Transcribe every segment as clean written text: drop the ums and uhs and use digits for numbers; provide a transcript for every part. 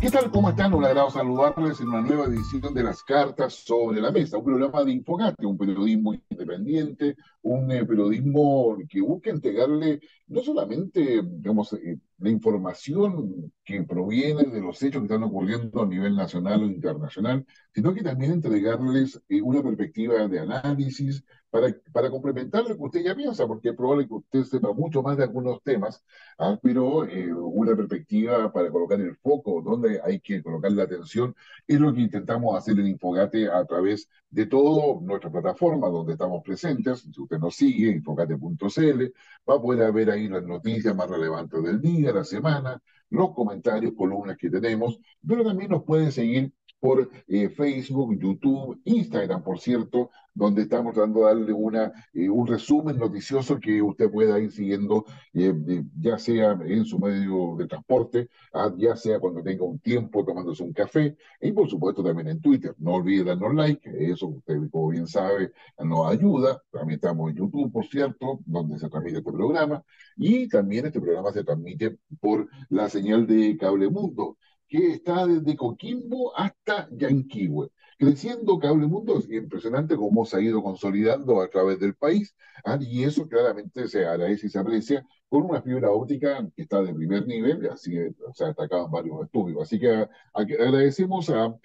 ¿Qué tal? ¿Cómo están? Un agrado saludarles en una nueva edición de Las Cartas sobre la Mesa, un programa de Infogate, un periodismo independiente, un periodismo que busca entregarle no solamente, digamos, la información que proviene de los hechos que están ocurriendo a nivel nacional o internacional, sino que también entregarles una perspectiva de análisis para complementar lo que usted ya piensa, porque es probable que usted sepa mucho más de algunos temas, pero una perspectiva para colocar el foco donde hay que colocar la atención es lo que intentamos hacer en Infogate a través de toda nuestra plataforma donde estamos presentes. Si usted nos sigue, infogate.cl, va a poder ver ahí las noticias más relevantes del día, la semana, los comentarios, columnas que tenemos, pero también nos puede seguir por Facebook, YouTube, Instagram, por cierto, donde estamos tratando de darle un resumen noticioso que usted pueda ir siguiendo, ya sea en su medio de transporte, ya sea cuando tenga un tiempo tomándose un café, y por supuesto también en Twitter. No olvide darnos like, eso usted, como bien sabe, nos ayuda. También estamos en YouTube, por cierto, donde se transmite este programa, y también este programa se transmite por la señal de Cable Mundo, que está desde Coquimbo hasta Yanquihue. Creciendo Cable Mundo, es impresionante cómo se ha ido consolidando a través del país, y eso claramente se agradece y se aprecia con una fibra óptica que está de primer nivel, así que se ha destacado en varios estudios. Así que agradecemos a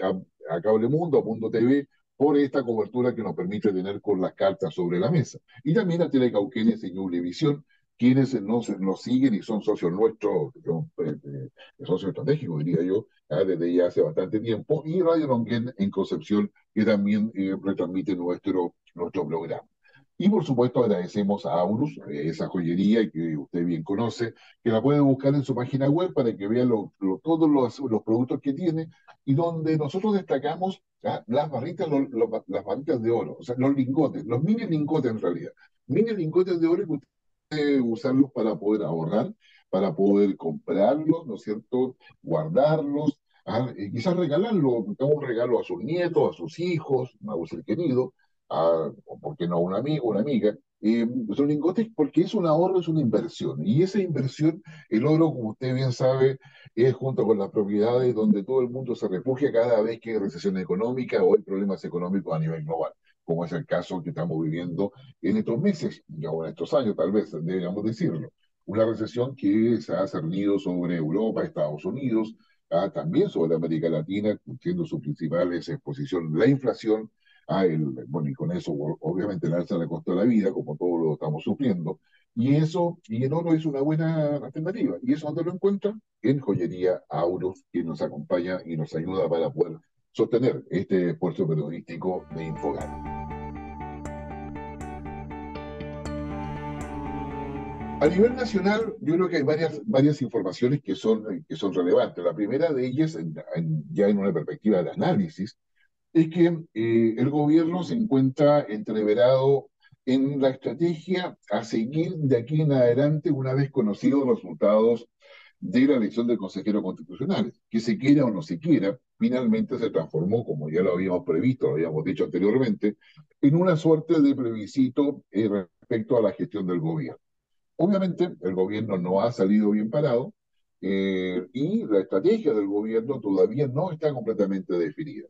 Cable Mundo, a Mundo TV, por esta cobertura que nos permite tener con las cartas sobre la mesa. Y también a Telecauquenes y Ñublevisión, quienes nos siguen y son socios nuestros, socios estratégicos, diría yo, desde ya hace bastante tiempo, y Radio Longuén en Concepción, que también retransmite nuestro programa. Y por supuesto agradecemos a Aurus, esa joyería que usted bien conoce, que la puede buscar en su página web para que vea todos los productos que tiene y donde nosotros destacamos las barritas, las barritas de oro, o sea, los lingotes, los mini lingotes en realidad. Mini lingotes de oro que usted puede usarlos para poder ahorrar, para poder comprarlos, ¿no es cierto? Guardarlos, quizás regalarlo, como un regalo a sus nietos, a sus hijos, a un ser querido, o por qué no a un amigo, una amiga. Son lingotes porque es un ahorro, es una inversión. Y esa inversión, el oro, como usted bien sabe, es junto con las propiedades donde todo el mundo se refugia cada vez que hay recesión económica o hay problemas económicos a nivel global, como es el caso que estamos viviendo en estos meses, o en estos años tal vez, deberíamos decirlo. Una recesión que se ha cernido sobre Europa, Estados Unidos, también sobre América Latina, siendo su principal exposición la inflación, bueno, y con eso, obviamente, el alza le costó la vida, como todos lo estamos sufriendo. Y el oro es una buena alternativa. ¿Y eso dónde lo encuentran? En Joyería Auros, que nos acompaña y nos ayuda para poder sostener este esfuerzo periodístico de Infogate. A nivel nacional, yo creo que hay varias informaciones que son relevantes. La primera de ellas, ya en una perspectiva de análisis, es que el gobierno se encuentra entreverado en la estrategia a seguir de aquí en adelante una vez conocidos los resultados de la elección del consejero constitucional. Que se quiera o no se quiera, finalmente se transformó, como ya lo habíamos previsto, lo habíamos dicho anteriormente, en una suerte de plebiscito respecto a la gestión del gobierno. Obviamente, el gobierno no ha salido bien parado, y la estrategia del gobierno todavía no está completamente definida.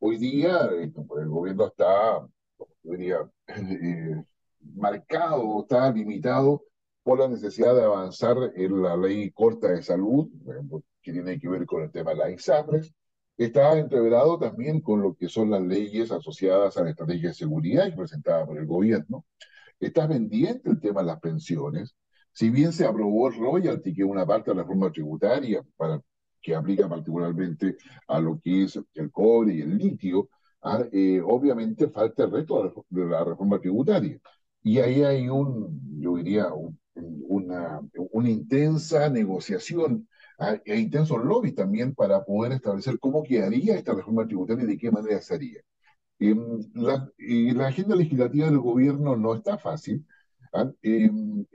Hoy día el gobierno está, yo diría, marcado, está limitado por la necesidad de avanzar en la ley corta de salud, que tiene que ver con el tema de las ISAPRES. Está entreverado también con lo que son las leyes asociadas a la estrategia de seguridad presentada por el gobierno. Está pendiente el tema de las pensiones. Si bien se aprobó el royalty, que es una parte de la reforma tributaria que aplica particularmente a lo que es el cobre y el litio, obviamente falta el resto de la reforma tributaria. Y ahí hay yo diría, una intensa negociación, e intensos lobbies también para poder establecer cómo quedaría esta reforma tributaria y de qué manera se haría. La agenda legislativa del gobierno no está fácil,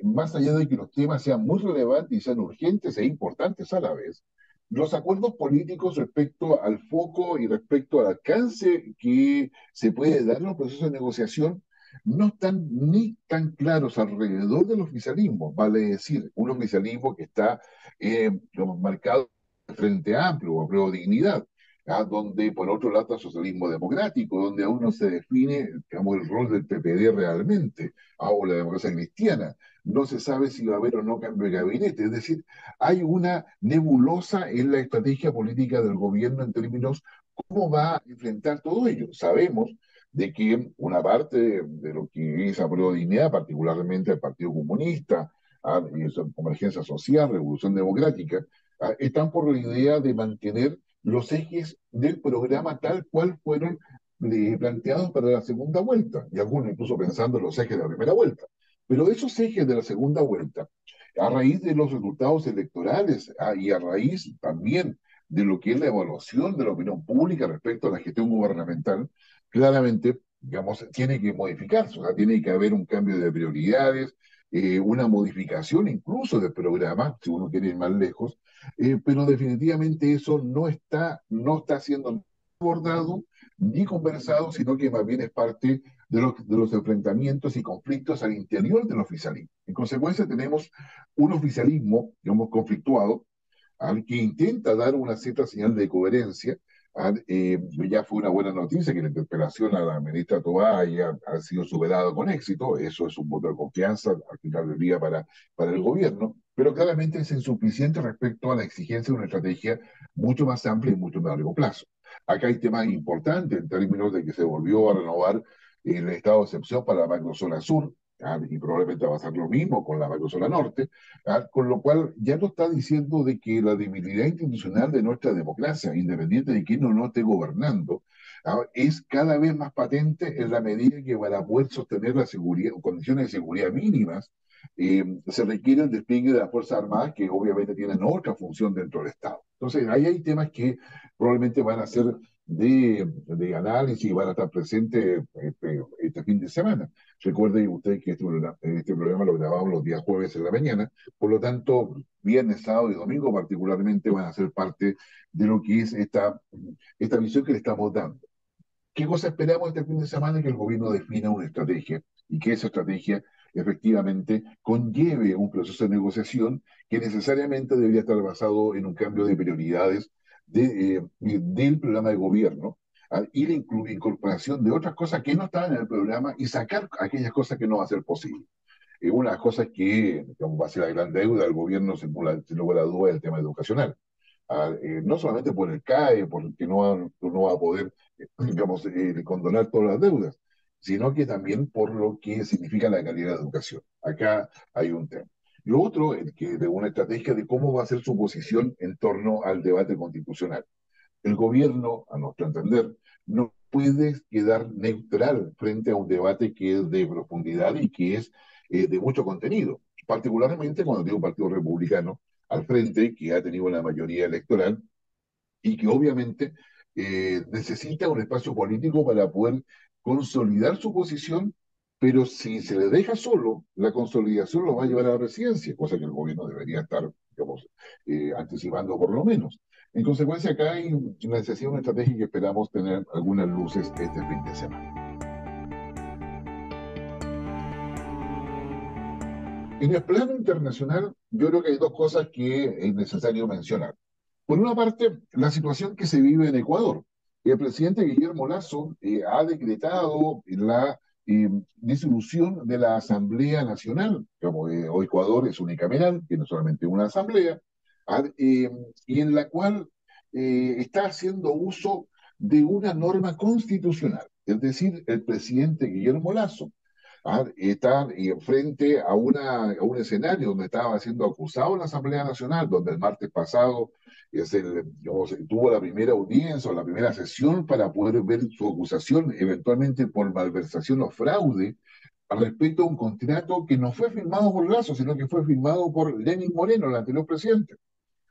más allá de que los temas sean muy relevantes y sean urgentes e importantes a la vez. Los acuerdos políticos respecto al foco y respecto al alcance que se puede dar en los procesos de negociación no están ni tan claros alrededor del oficialismo, vale decir, un oficialismo que está como marcado Frente Amplio o Apruebo Dignidad, donde por otro lado está socialismo democrático, donde aún no se define, digamos, el rol del PPD realmente, o la democracia cristiana. No se sabe si va a haber o no cambio de gabinete. Es decir, hay una nebulosa en la estrategia política del gobierno en términos cómo va a enfrentar todo ello. Sabemos de que una parte de lo que es Apruebo Dignidad, particularmente el Partido Comunista, y eso, Convergencia Social, Revolución Democrática, están por la idea de mantener los ejes del programa tal cual fueron planteados para la segunda vuelta, y algunos incluso pensando en los ejes de la primera vuelta. Pero esos ejes de la segunda vuelta, a raíz de los resultados electorales y a raíz también de lo que es la evaluación de la opinión pública respecto a la gestión gubernamental, claramente, digamos, tiene que modificarse, o sea, tiene que haber un cambio de prioridades, una modificación incluso del programa, si uno quiere ir más lejos, pero definitivamente eso no está siendo abordado ni conversado, sino que más bien es parte de los enfrentamientos y conflictos al interior del oficialismo. En consecuencia, tenemos un oficialismo, digamos, conflictuado, al que intenta dar una cierta señal de coherencia. Ya fue una buena noticia que la interpelación a la ministra Tobá ha sido superada con éxito. Eso es un voto de confianza al final del día para el gobierno, pero claramente es insuficiente respecto a la exigencia de una estrategia mucho más amplia y mucho más largo plazo. Acá hay temas importantes en términos de que se volvió a renovar el estado de excepción para la macrozona sur, y probablemente va a ser lo mismo con la macrozona norte, con lo cual ya no está diciendo de que la debilidad institucional de nuestra democracia, independiente de quién o no esté gobernando, es cada vez más patente en la medida que para poder sostener la seguridad, condiciones de seguridad mínimas, se requiere el despliegue de las Fuerzas Armadas, que obviamente tienen otra función dentro del Estado. Entonces, ahí hay temas que probablemente van a ser de análisis y van a estar presentes este fin de semana. Recuerden ustedes que este programa lo grabamos los días jueves en la mañana, por lo tanto, viernes, sábado y domingo particularmente van a ser parte de lo que es esta visión que le estamos dando. ¿Qué cosa esperamos este fin de semana? Que el gobierno defina una estrategia y que esa estrategia efectivamente conlleve un proceso de negociación que necesariamente debería estar basado en un cambio de prioridades del programa de gobierno, y la incorporación de otras cosas que no estaban en el programa y sacar aquellas cosas que no va a ser posible. Una de las cosas que, digamos, va a ser la gran deuda del gobierno, sin lugar a duda, es el tema educacional. No solamente por el CAE, porque no va a poder, digamos, condonar todas las deudas, sino que también por lo que significa la calidad de educación. Acá hay un tema. Lo otro es que de una estrategia de cómo va a ser su posición en torno al debate constitucional. El gobierno, a nuestro entender, no puede quedar neutral frente a un debate que es de profundidad y que es de mucho contenido, particularmente cuando tiene un partido republicano al frente que ha tenido una mayoría electoral y que obviamente necesita un espacio político para poder consolidar su posición, pero si se le deja solo, la consolidación lo va a llevar a la presidencia, cosa que el gobierno debería estar, digamos, anticipando por lo menos. En consecuencia, acá hay una necesidad, una estrategia que esperamos tener algunas luces este fin de semana. En el plano internacional, yo creo que hay dos cosas que es necesario mencionar. Por una parte, la situación que se vive en Ecuador. El presidente Guillermo Lasso ha decretado la disolución de la Asamblea Nacional, como Ecuador es unicameral, tiene solamente una asamblea, y en la cual está haciendo uso de una norma constitucional. Es decir, el presidente Guillermo Lasso está frente a un escenario donde estaba siendo acusado en la Asamblea Nacional, donde el martes pasado digamos, tuvo la primera audiencia o la primera sesión para poder ver su acusación, eventualmente por malversación o fraude, al respecto a un contrato que no fue firmado por Lazo, sino que fue firmado por Lenín Moreno, el anterior presidente.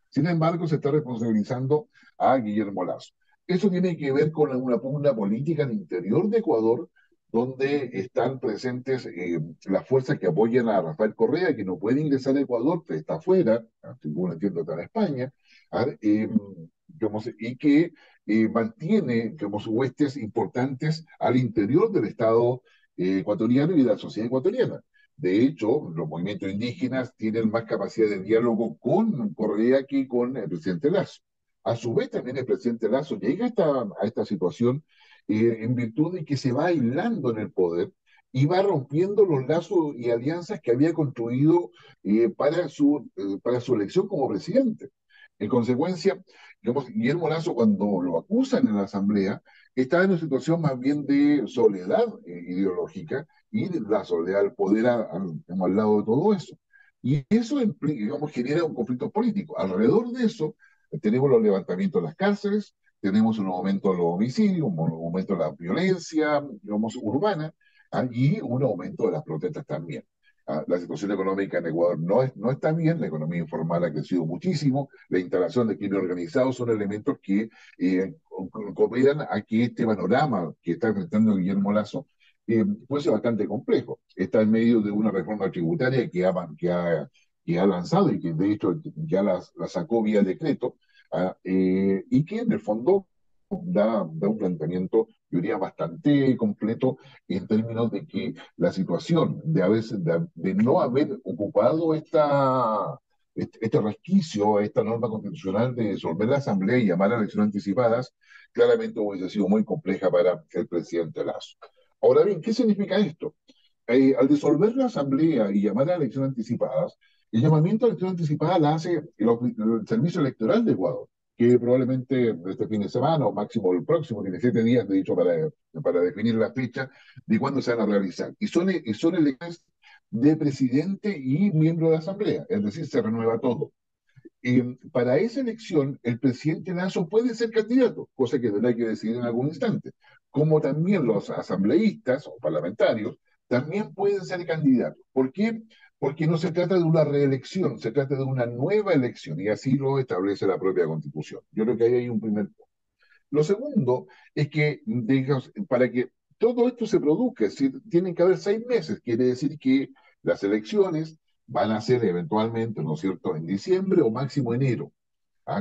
Sin embargo, se está responsabilizando a Guillermo Lazo. Eso tiene que ver con una pugna política al interior de Ecuador, donde están presentes las fuerzas que apoyan a Rafael Correa, que no puede ingresar a Ecuador, que está afuera, según entiendo, está en España, ¿ah? Y que mantiene, digamos, huestes importantes al interior del Estado ecuatoriano y de la sociedad ecuatoriana. De hecho, los movimientos indígenas tienen más capacidad de diálogo con Correa que con el presidente Lasso. A su vez, también el presidente Lasso llega a esta situación en virtud de que se va aislando en el poder y va rompiendo los lazos y alianzas que había construido para su elección como presidente. En consecuencia, digamos, Guillermo Lasso, cuando lo acusan en la Asamblea, está en una situación más bien de soledad ideológica y la soledad del poder al lado de todo eso. Y eso implica, digamos, genera un conflicto político. Alrededor de eso, tenemos los levantamientos de las cárceles, tenemos un aumento de los homicidios, un aumento de la violencia, digamos, urbana, y un aumento de las protestas también. La situación económica en Ecuador no está bien, la economía informal ha crecido muchísimo, la instalación de crimen organizado son elementos que cooperan a que este panorama que está enfrentando Guillermo Lasso fuese bastante complejo. Está en medio de una reforma tributaria que ha lanzado y que de hecho ya la sacó vía decreto, y que en el fondo da un planteamiento, yo diría, bastante completo en términos de que la situación de no haber ocupado este resquicio, esta norma constitucional de disolver la Asamblea y llamar a elecciones anticipadas, claramente hubiese sido muy compleja para el presidente Lasso. Ahora bien, ¿qué significa esto? Al disolver la Asamblea y llamar a elecciones anticipadas, el llamamiento a elecciones anticipadas la hace el Servicio Electoral de Ecuador, que probablemente este fin de semana o máximo el próximo, tiene 7 días, de hecho, para definir la fecha de cuándo se van a realizar. Y son elecciones de presidente y miembro de la Asamblea, es decir, se renueva todo. Para esa elección, el presidente Lasso puede ser candidato, cosa que tendrá que decidir en algún instante, como también los asambleístas o parlamentarios también pueden ser candidatos. ¿Por qué? Porque no se trata de una reelección, se trata de una nueva elección y así lo establece la propia Constitución. Yo creo que ahí hay un primer punto. Lo segundo es que, digamos, para que todo esto se produzca, es decir, tienen que haber 6 meses, quiere decir que las elecciones van a ser eventualmente, ¿no es cierto?, en diciembre o máximo enero,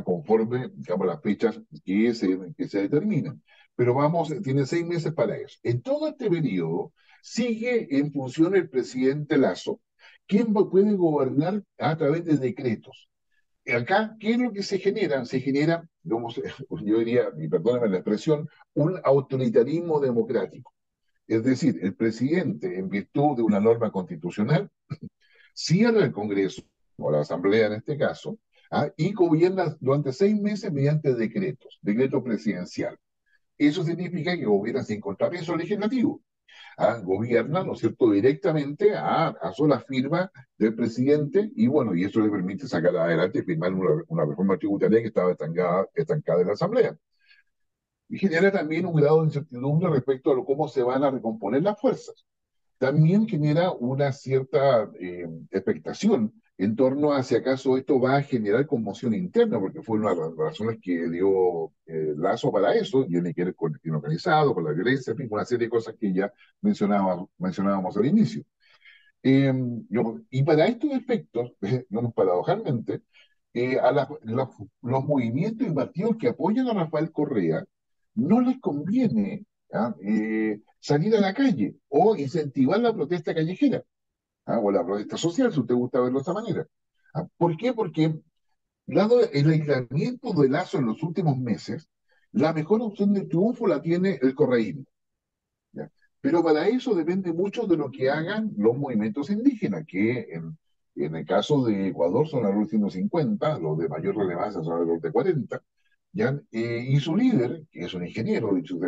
conforme, digamos, las fechas que se determinan. Pero tiene 6 meses para eso. En todo este periodo sigue en función el presidente Lasso, quien puede gobernar a través de decretos. Acá, ¿qué es lo que se genera? Se genera, digamos, yo diría, y perdóname la expresión, un autoritarismo democrático. Es decir, el presidente, en virtud de una norma constitucional, cierra el Congreso, o la Asamblea en este caso, y gobierna durante 6 meses mediante decreto presidencial. Eso significa que gobierna sin contrapeso legislativo. Gobierna, ¿no es cierto?, directamente a sola firma del presidente, y bueno, y eso le permite sacar adelante y firmar una reforma tributaria que estaba estancada en la Asamblea. Y genera también un grado de incertidumbre respecto a cómo se van a recomponer las fuerzas. También genera una cierta expectación en torno a si acaso esto va a generar conmoción interna, porque fue una de las razones que dio Lazo para eso, tiene que ver con el crimen organizado, con la violencia, en fin, una serie de cosas que ya mencionábamos al inicio. Y para estos efectos, digamos, paradojalmente, los movimientos y partidos que apoyan a Rafael Correa no les conviene salir a la calle o incentivar la protesta callejera, o la protesta social, si usted gusta verlo de esta manera. ¿Por qué? Porque, dado el aislamiento de Lazo en los últimos meses, la mejor opción de triunfo la tiene el correísmo. ¿Ya? Pero para eso depende mucho de lo que hagan los movimientos indígenas, que en el caso de Ecuador son alrededor de 150, los de mayor relevancia son alrededor de 40, ¿ya? Y su líder, que es un ingeniero, dicho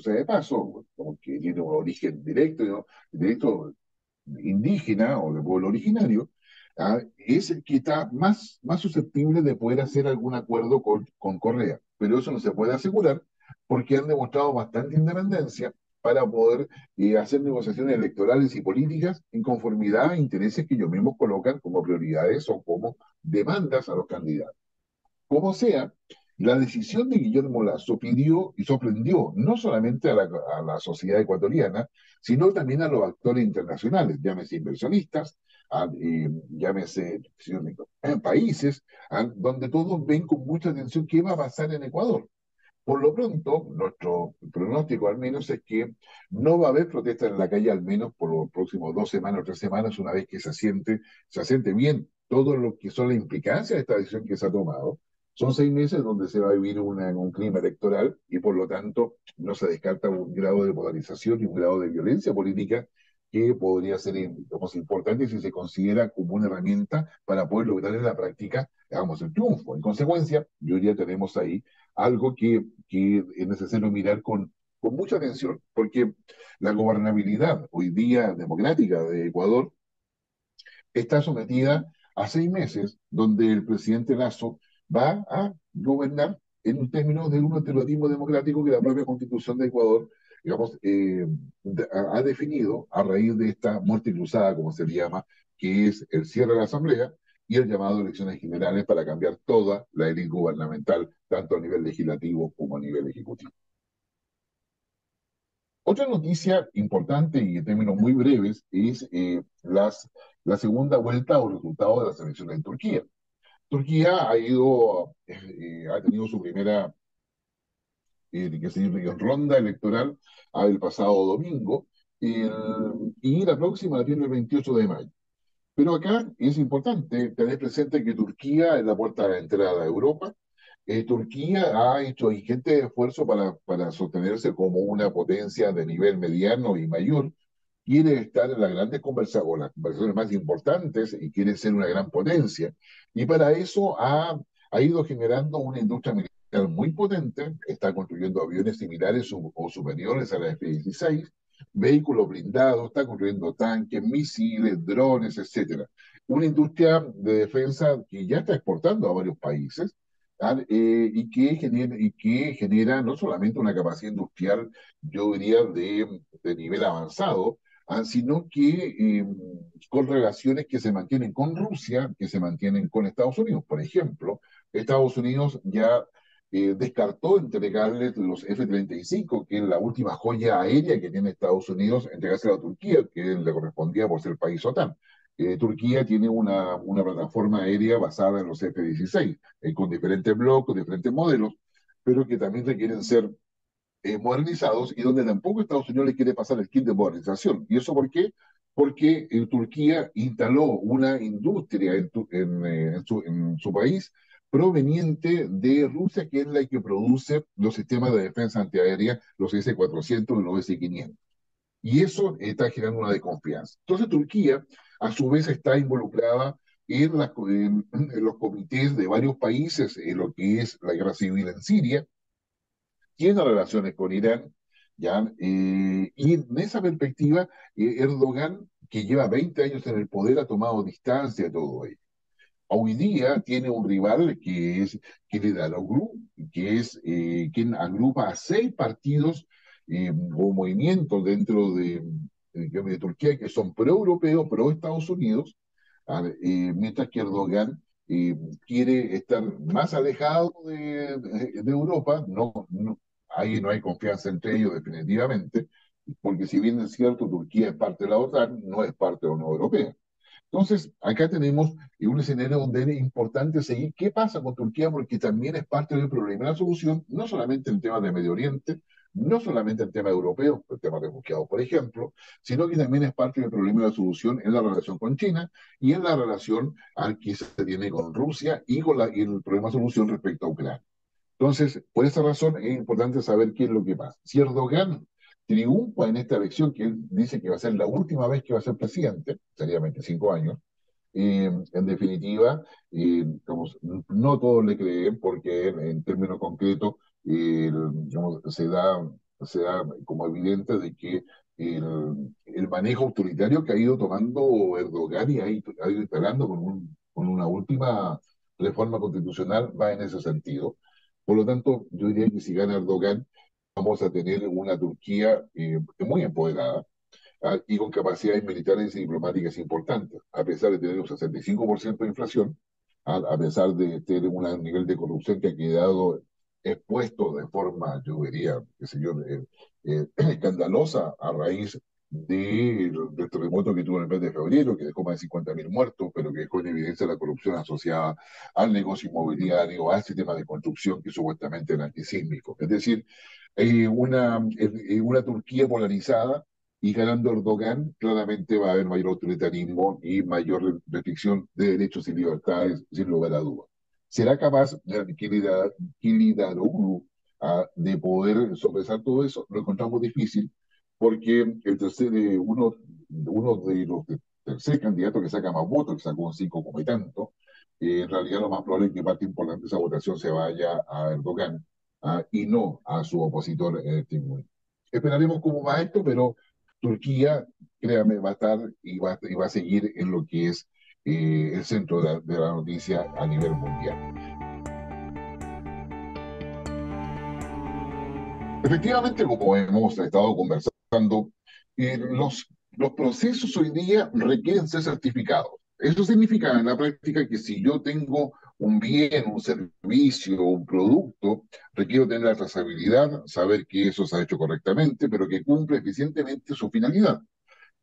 sea de paso, como que tiene un origen directo, ¿no?, directo indígena o de pueblo originario, es el que está más susceptible de poder hacer algún acuerdo con Correa. Pero eso no se puede asegurar porque han demostrado bastante independencia para poder hacer negociaciones electorales y políticas en conformidad a intereses que ellos mismos colocan como prioridades o como demandas a los candidatos. Como sea, la decisión de Guillermo Lasso pidió y sorprendió no solamente a la sociedad ecuatoriana, sino también a los actores internacionales, llámese inversionistas, llámese países, donde todos ven con mucha atención qué va a pasar en Ecuador. Por lo pronto, nuestro pronóstico al menos es que no va a haber protestas en la calle al menos por los próximos 2 semanas o 3 semanas, una vez que se asiente bien todo lo que son las implicancias de esta decisión que se ha tomado. Son 6 meses donde se va a vivir un clima electoral y por lo tanto no se descarta un grado de polarización y un grado de violencia política que podría ser, digamos, importante si se considera como una herramienta para poder lograr en la práctica, digamos, el triunfo. En consecuencia, yo ya tenemos ahí algo que es necesario mirar con mucha atención, porque la gobernabilidad hoy día democrática de Ecuador está sometida a 6 meses donde el presidente Lasso va a gobernar en un término de un autoritarismo democrático que la propia constitución de Ecuador, digamos, ha definido a raíz de esta muerte cruzada, como se le llama, que es el cierre de la Asamblea y el llamado a elecciones generales para cambiar toda la élite gubernamental, tanto a nivel legislativo como a nivel ejecutivo. Otra noticia importante y en términos muy breves es la segunda vuelta o resultado de las elecciones en Turquía. Turquía ha tenido su primera qué sé yo, ronda electoral el pasado domingo y la próxima la tiene el 28 de mayo. Pero acá es importante tener presente que Turquía es la puerta de entrada a Europa. Turquía ha hecho ingentes esfuerzos para sostenerse como una potencia de nivel mediano y mayor. Quiere estar en las grandes conversaciones, o las conversaciones más importantes y quiere ser una gran potencia. Y para eso ha ido generando una industria militar muy potente, está construyendo aviones similares o superiores a la F-16, vehículos blindados, está construyendo tanques, misiles, drones, etcétera. Una industria de defensa que ya está exportando a varios países y que genera no solamente una capacidad industrial, yo diría, de nivel avanzado, sino que con relaciones que se mantienen con Rusia, que se mantienen con Estados Unidos. Por ejemplo, Estados Unidos ya descartó entregarles los F-35, que es la última joya aérea que tiene Estados Unidos, entregársela a Turquía, que le correspondía por ser país OTAN. Turquía tiene una plataforma aérea basada en los F-16, con diferentes bloques, diferentes modelos, pero que también requieren ser modernizados y donde tampoco Estados Unidos le quiere pasar el kit de modernización. ¿Y eso por qué? Porque Turquía instaló una industria en su país proveniente de Rusia, que es la que produce los sistemas de defensa antiaérea, los S-400 y los S-500. Y eso está generando una desconfianza. Entonces Turquía, a su vez, está involucrada en los comités de varios países en lo que es la guerra civil en Siria, tiene relaciones con Irán, ¿ya? Y en esa perspectiva, Erdogan, que lleva 20 años en el poder, ha tomado distancia de todo ello. Hoy día tiene un rival que es Kılıçdaroğlu, que es quien agrupa a 6 partidos o movimientos dentro de Turquía que son pro-europeos, pro-Estados Unidos, mientras que Erdogan quiere estar más alejado de Europa. Ahí no hay confianza entre ellos definitivamente, porque si bien es cierto, Turquía es parte de la OTAN, no es parte de la Unión Europea. Entonces, acá tenemos un escenario donde es importante seguir qué pasa con Turquía, porque también es parte del problema y la solución, no solamente en temas de Medio Oriente, no solamente en temas europeos, el tema de refugiados, por ejemplo, sino que también es parte del problema y la solución en la relación con China y en la relación al que se tiene con Rusia y el problema de solución respecto a Ucrania. Entonces, por esa razón es importante saber qué es lo que pasa. Si Erdogan triunfa en esta elección, que él dice que va a ser la última vez que va a ser presidente, sería 25 años, en definitiva, digamos, no todos le creen porque en términos concretos digamos, se da como evidente de que el manejo autoritario que ha ido tomando Erdogan y ha ido instalando con una última reforma constitucional va en ese sentido. Por lo tanto, yo diría que si gana Erdogan, vamos a tener una Turquía muy empoderada, y con capacidades militares y diplomáticas importantes, a pesar de tener un 65% de inflación, a pesar de tener un nivel de corrupción que ha quedado expuesto de forma, yo diría, qué sé yo, escandalosa a raíz del terremoto que tuvo en el mes de febrero, que dejó más de 50.000 muertos, pero que dejó en evidencia la corrupción asociada al negocio inmobiliario, a ese tema de construcción que supuestamente era antisísmico. Es decir, una Turquía polarizada y ganando Erdogan, claramente va a haber mayor autoritarismo y mayor restricción de derechos y libertades, sin lugar a dudas. ¿Será capaz Kılıçdaroğlu de poder sopesar todo eso? Lo encontramos difícil porque uno de los tercer candidato que saca más votos, que sacó un 5 como y tanto, en realidad lo más probable es que parte importante de esa votación se vaya a Erdogan y no a su opositor Timur. Esperaremos cómo va esto, pero Turquía, créame, va a estar y va a seguir en lo que es el centro de la noticia a nivel mundial. Efectivamente, como hemos estado conversando, los procesos hoy día requieren ser certificados. Eso significa en la práctica que si yo tengo un bien, un servicio, un producto, requiero tener la trazabilidad, saber que eso se ha hecho correctamente, pero que cumple eficientemente su finalidad.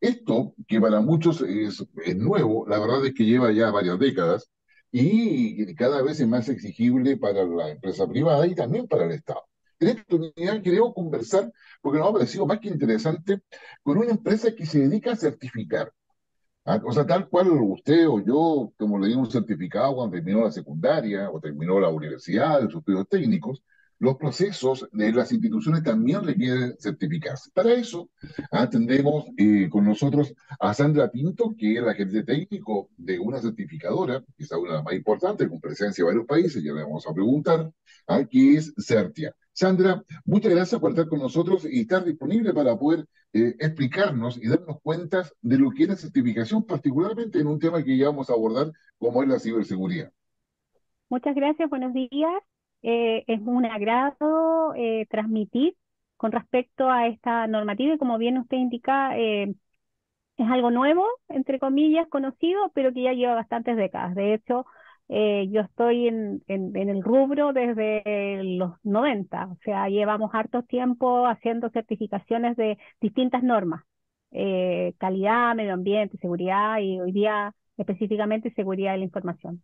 Esto, que para muchos es nuevo, la verdad es que lleva ya varias décadas y cada vez es más exigible para la empresa privada y también para el Estado. En esta oportunidad queremos conversar, porque nos ha parecido más que interesante, con una empresa que se dedica a certificar. O sea, tal cual usted o yo, como le dimos un certificado cuando terminó la secundaria o terminó la universidad, sus estudios técnicos, los procesos de las instituciones también requieren certificarse. Para eso, atendemos con nosotros a Sandra Pinto, que es la gerente técnico de una certificadora, que es una de las más importantes, con presencia en varios países, ya le vamos a preguntar, que es Certia. Sandra, muchas gracias por estar con nosotros y estar disponible para poder explicarnos y darnos cuenta de lo que es la certificación, particularmente en un tema que ya vamos a abordar, como es la ciberseguridad. Muchas gracias, buenos días. Es un agrado transmitir con respecto a esta normativa y como bien usted indica, es algo nuevo, entre comillas, conocido, pero que ya lleva bastantes décadas. De hecho, yo estoy en el rubro desde los 90, o sea, llevamos harto tiempo haciendo certificaciones de distintas normas, calidad, medio ambiente, seguridad y hoy día específicamente seguridad de la información.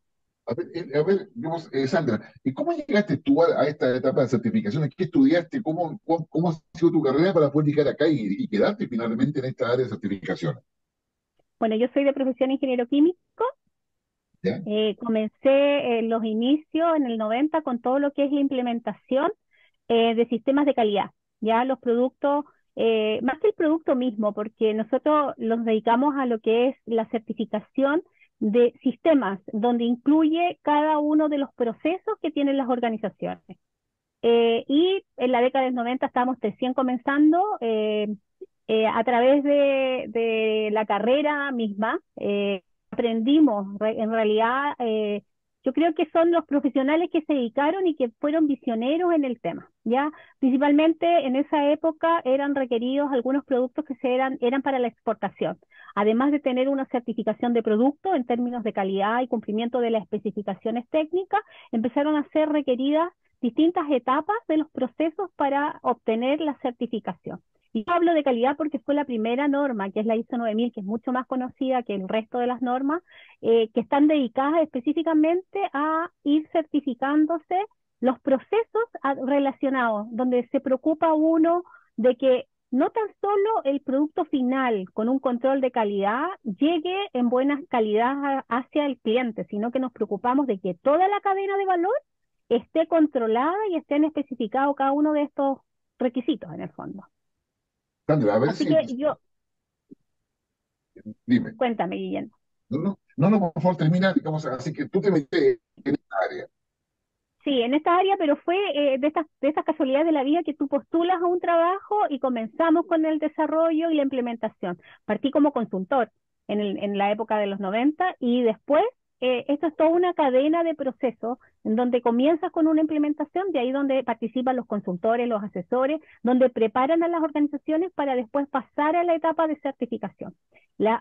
Sandra, ¿y cómo llegaste tú a esta etapa de certificaciones? ¿Qué estudiaste? ¿Cómo ha sido tu carrera para poder llegar acá y quedarte finalmente en esta área de certificaciones? Bueno, yo soy de profesión ingeniero químico. ¿Ya? Comencé los inicios en el 90 con todo lo que es la implementación de sistemas de calidad, ya los productos, más que el producto mismo, porque nosotros nos dedicamos a lo que es la certificación de sistemas, donde incluye cada uno de los procesos que tienen las organizaciones. Y en la década del 90 estábamos recién comenzando a través de la carrera misma. Aprendimos, en realidad, yo creo que son los profesionales que se dedicaron y que fueron visioneros en el tema, ¿ya? Principalmente en esa época eran requeridos algunos productos que eran para la exportación. Además de tener una certificación de producto en términos de calidad y cumplimiento de las especificaciones técnicas, empezaron a ser requeridas distintas etapas de los procesos para obtener la certificación. Y yo hablo de calidad porque fue la primera norma, que es la ISO 9000, que es mucho más conocida que el resto de las normas, que están dedicadas específicamente a ir certificándose los procesos relacionados, donde se preocupa uno de que no tan solo el producto final con un control de calidad llegue en buena calidad hacia el cliente, sino que nos preocupamos de que toda la cadena de valor esté controlada y estén especificados cada uno de estos requisitos en el fondo. Sandra, a ver Así si, que yo, dime. cuéntame, Guillermo. No, por favor, termina, digamos, así que tú te metes en esta área. Sí, en esta área, pero fue de estas casualidades de la vida que tú postulas a un trabajo y comenzamos con el desarrollo y la implementación. Partí como consultor en la época de los 90 y después esto es toda una cadena de procesos en donde comienzas con una implementación, de ahí donde participan los consultores, los asesores, donde preparan a las organizaciones para después pasar a la etapa de certificación.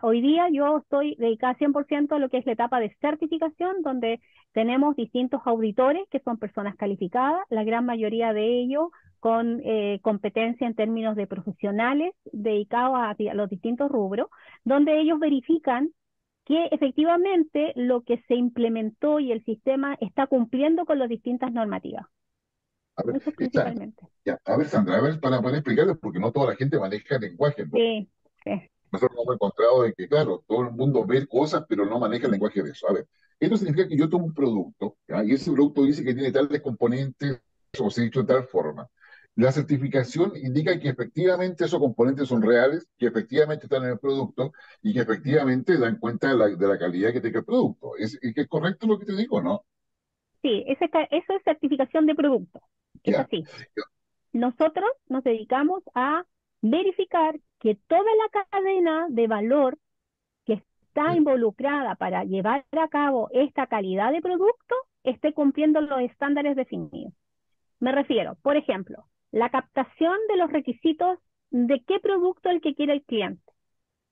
Hoy día yo estoy dedicada 100% a lo que es la etapa de certificación, donde tenemos distintos auditores que son personas calificadas, la gran mayoría de ellos con competencia en términos de profesionales dedicados a los distintos rubros, donde ellos verifican que efectivamente lo que se implementó y el sistema está cumpliendo con las distintas normativas. A ver, Eso principalmente. a ver, Sandra, a ver, para poder explicarles, porque no toda la gente maneja el lenguaje, ¿no? Sí, sí, Nosotros nos hemos encontrado de que, claro, todo el mundo ve cosas, pero no maneja el lenguaje de eso. A ver, esto significa que yo tomo un producto, ¿ya? Y ese producto dice que tiene tales componentes, o se ha dicho de tal forma. La certificación indica que efectivamente esos componentes son reales, que efectivamente están en el producto y que efectivamente dan cuenta de la calidad que tenga el producto. ¿Es correcto lo que te digo, no? sí, eso es certificación de producto. Es Ya. así. Nosotros nos dedicamos a verificar que toda la cadena de valor que está involucrada para llevar a cabo esta calidad de producto esté cumpliendo los estándares definidos. Me refiero, por ejemplo, la captación de los requisitos de qué producto el que quiere el cliente.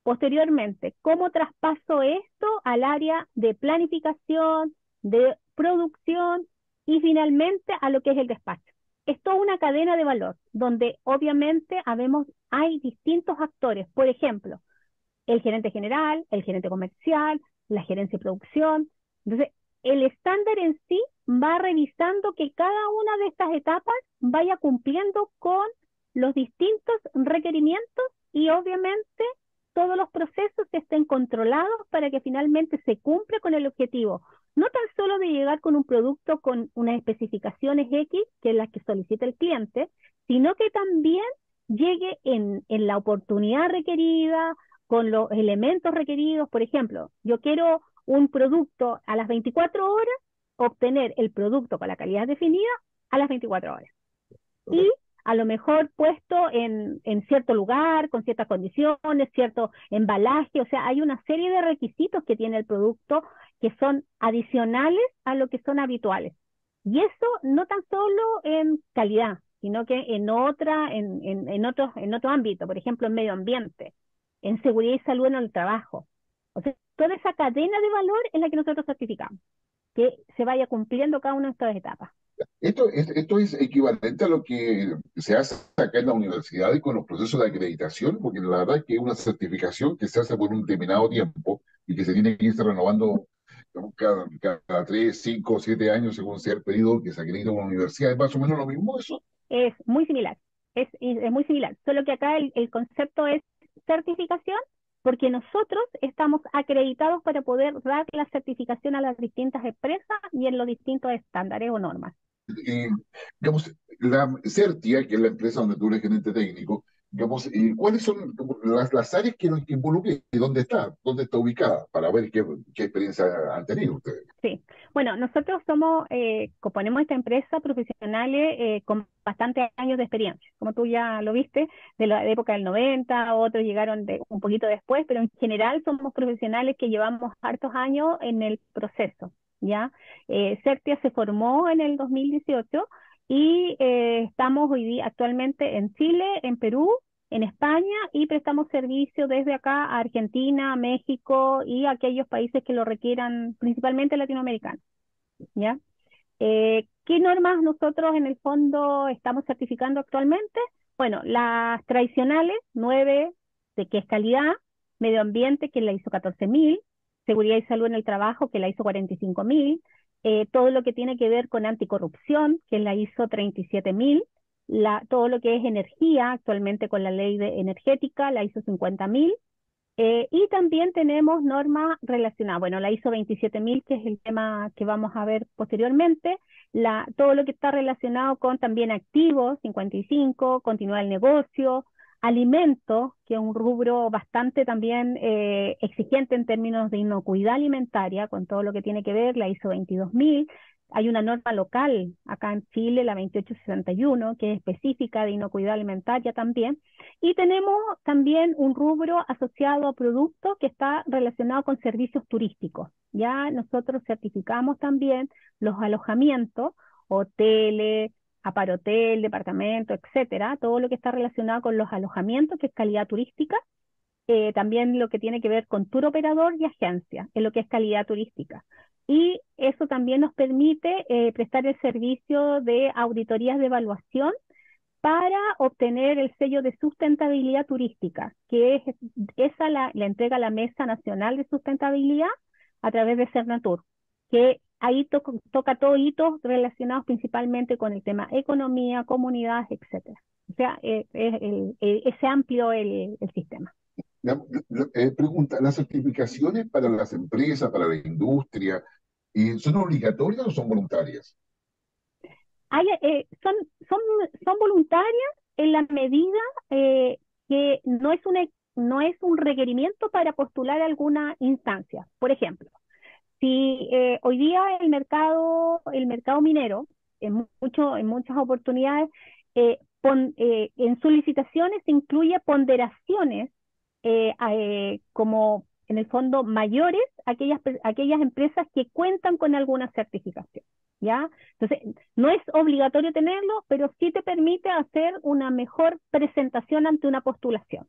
Posteriormente, cómo traspaso esto al área de planificación, de producción y finalmente a lo que es el despacho. Es toda una cadena de valor donde obviamente hay distintos actores. Por ejemplo, el gerente general, el gerente comercial, la gerencia de producción. Entonces, el estándar en sí va revisando que cada una de estas etapas vaya cumpliendo con los distintos requerimientos y obviamente todos los procesos estén controlados para que finalmente se cumpla con el objetivo, no tan solo de llegar con un producto con unas especificaciones X, que es las que solicita el cliente, sino que también llegue en la oportunidad requerida, con los elementos requeridos. Por ejemplo, yo quiero un producto a las 24 horas, obtener el producto con la calidad definida a las 24 horas. Y a lo mejor puesto en cierto lugar, con ciertas condiciones, cierto embalaje, o sea, hay una serie de requisitos que tiene el producto que son adicionales a lo que son habituales. Y eso no tan solo en calidad, sino que en otro ámbito, por ejemplo, en medio ambiente, en seguridad y salud en el trabajo. O sea, toda esa cadena de valor es la que nosotros certificamos, que se vaya cumpliendo cada una de estas etapas. Esto es equivalente a lo que se hace acá en la universidad y con los procesos de acreditación, porque la verdad es que es una certificación que se hace por un determinado tiempo y que se tiene que irse renovando digamos, cada 3, 5, 7 años, según sea el periodo que se acredita en una universidad. ¿Es más o menos lo mismo eso? Es muy similar, es muy similar, solo que acá el concepto es certificación porque nosotros estamos acreditados para poder dar la certificación a las distintas empresas y en los distintos estándares o normas. eh, digamos, la Certia, que es la empresa donde tú eres gerente técnico, digamos, ¿cuáles son como, las áreas que involucra y dónde está ubicada? Para ver qué experiencia han tenido ustedes. Sí, bueno, nosotros componemos esta empresa profesionales con bastantes años de experiencia, como tú ya lo viste, de la época del 90, otros llegaron un poquito después, pero en general somos profesionales que llevamos hartos años en el proceso, ¿ya? Certia se formó en el 2018 y estamos hoy día actualmente en Chile, en Perú, en España y prestamos servicio desde acá a Argentina, México y a aquellos países que lo requieran, principalmente latinoamericanos, ¿ya? ¿Qué normas nosotros en el fondo estamos certificando actualmente? Bueno, las tradicionales, 9, de que es calidad, medio ambiente, que la hizo 14.000, seguridad y salud en el trabajo, que la hizo 45.000, todo lo que tiene que ver con anticorrupción, que la hizo 37.000, todo lo que es energía, actualmente con la ley energética, la hizo 50.000, y también tenemos normas relacionadas, bueno, la ISO 27.000, que es el tema que vamos a ver posteriormente, todo lo que está relacionado con también activos, 55, continuar el negocio, alimentos, que es un rubro bastante también exigente en términos de inocuidad alimentaria, con todo lo que tiene que ver, la ISO 22.000. Hay una norma local acá en Chile, la 2861, que es específica de inocuidad alimentaria también. Y tenemos también un rubro asociado a productos que está relacionado con servicios turísticos. Ya nosotros certificamos también los alojamientos, hoteles, aparotel, departamento, etcétera, todo lo que está relacionado con los alojamientos, que es calidad turística, también lo que tiene que ver con tour operador y agencia, en lo que es calidad turística. Y eso también nos permite prestar el servicio de auditorías de evaluación para obtener el sello de sustentabilidad turística, que es esa la entrega la Mesa Nacional de Sustentabilidad a través de Cernatur, que ahí toca todos hitos relacionados principalmente con el tema economía, comunidades, etcétera. O sea, es amplio el sistema. Pregunta, ¿las certificaciones para las empresas, para la industria, son obligatorias o son voluntarias? Hay, son voluntarias en la medida que no es un requerimiento para postular a alguna instancia. Por ejemplo, si hoy día el mercado minero, en muchas oportunidades, en sus licitaciones incluye ponderaciones como en el fondo mayores aquellas empresas que cuentan con alguna certificación, ¿ya? Entonces, no es obligatorio tenerlo, pero sí te permite hacer una mejor presentación ante una postulación.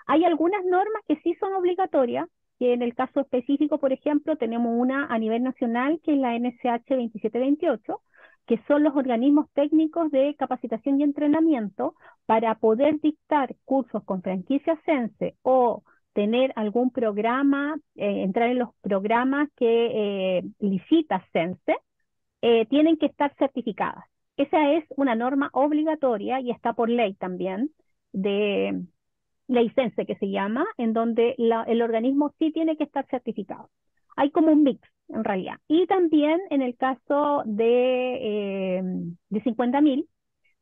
Hay algunas normas que sí son obligatorias, que en el caso específico, por ejemplo, tenemos una a nivel nacional, que es la NSH 2728, que son los organismos técnicos de capacitación y entrenamiento para poder dictar cursos con franquicia Sense o tener algún programa, entrar en los programas que licita Sense, tienen que estar certificadas. Esa es una norma obligatoria y está por ley también, de ley Sense que se llama, en donde el organismo sí tiene que estar certificado. Hay como un mix, en realidad. Y también en el caso de 50.000,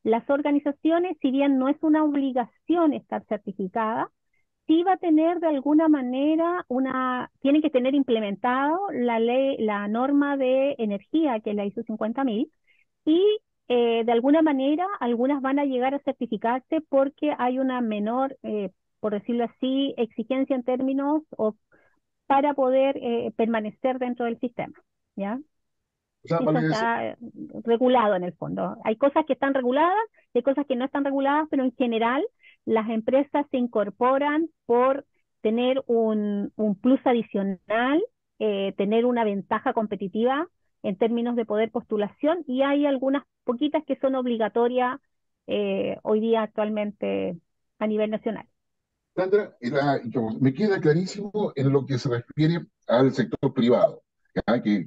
las organizaciones, si bien no es una obligación estar certificada, sí va a tener de alguna manera tienen que tener implementado la norma de energía, que es la ISO 50.000, y de alguna manera algunas van a llegar a certificarse porque hay una menor, por decirlo así, exigencia en términos o para poder permanecer dentro del sistema, ¿ya? O sea, Eso vale decir, está regulado en el fondo. Hay cosas que están reguladas, hay cosas que no están reguladas, pero en general las empresas se incorporan por tener un plus adicional, tener una ventaja competitiva en términos de poder postulación, y hay algunas poquitas que son obligatorias hoy día actualmente a nivel nacional. Sandra, me queda clarísimo en lo que se refiere al sector privado, ¿ya? Que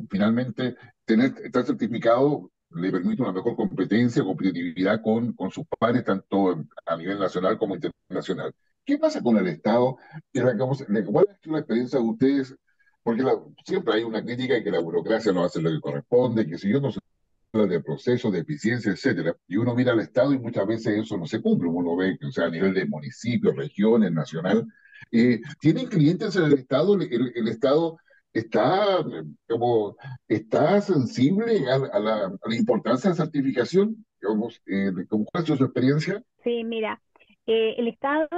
finalmente estar certificado le permite una mejor competencia, competitividad con sus pares, tanto a nivel nacional como internacional. ¿Qué pasa con el Estado? ¿Cuál es la experiencia de ustedes? Porque siempre hay una crítica de que la burocracia no hace lo que corresponde, que si yo no de procesos, de eficiencia, etcétera. Y uno mira al Estado y muchas veces eso no se cumple. Uno ve, o sea, a nivel de municipios, regiones, nacional. ¿Tienen clientes en el Estado? El Estado está está sensible a la importancia de la certificación. Digamos, ¿cómo ha sido su experiencia? Sí, mira, el Estado,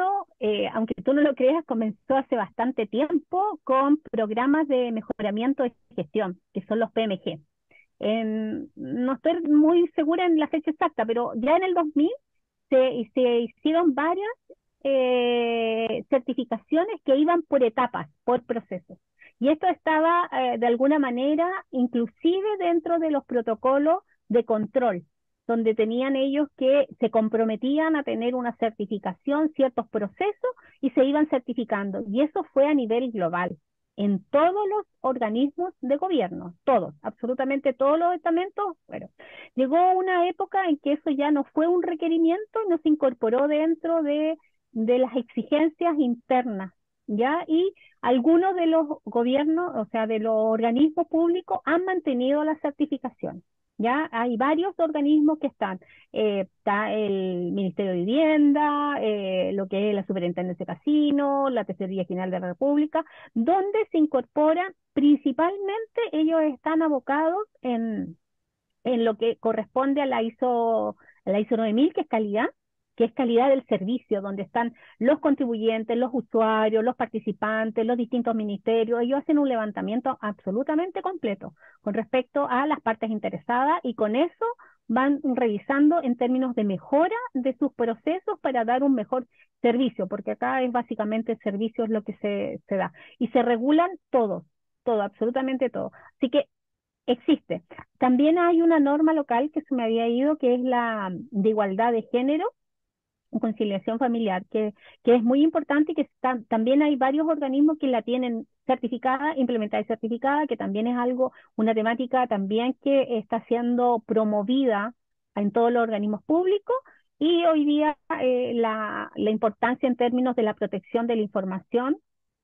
aunque tú no lo creas, comenzó hace bastante tiempo con programas de mejoramiento de gestión, que son los PMG. No estoy muy segura en la fecha exacta, pero ya en el 2000 se hicieron varias certificaciones que iban por etapas, por procesos. Y esto estaba de alguna manera inclusive dentro de los protocolos de control, donde tenían ellos que se comprometían a tener una certificación, ciertos procesos, y se iban certificando. Y eso fue a nivel global en todos los organismos de gobierno, todos, absolutamente todos los estamentos. Bueno, llegó una época en que eso ya no fue un requerimiento, no se incorporó dentro de las exigencias internas, ¿ya? Y algunos de los gobiernos, o sea, de los organismos públicos han mantenido la certificación. Ya hay varios organismos que están. Está el Ministerio de Vivienda, lo que es la Superintendencia de Casinos, la Tesorería General de la República, donde se incorporan, principalmente ellos están abocados en lo que corresponde a la ISO 9000, que es calidad del servicio, donde están los contribuyentes, los usuarios, los participantes, los distintos ministerios. Ellos hacen un levantamiento absolutamente completo con respecto a las partes interesadas, y con eso van revisando en términos de mejora de sus procesos para dar un mejor servicio, porque acá es básicamente el servicio es lo que se da. Y se regulan todo, absolutamente todo. Así que existe. También hay una norma local que se me había ido, que es la de igualdad de género o conciliación familiar, que es muy importante y que también hay varios organismos que la tienen certificada, implementada y certificada, que también es algo, una temática también que está siendo promovida en todos los organismos públicos. Y hoy día la importancia en términos de la protección de la información,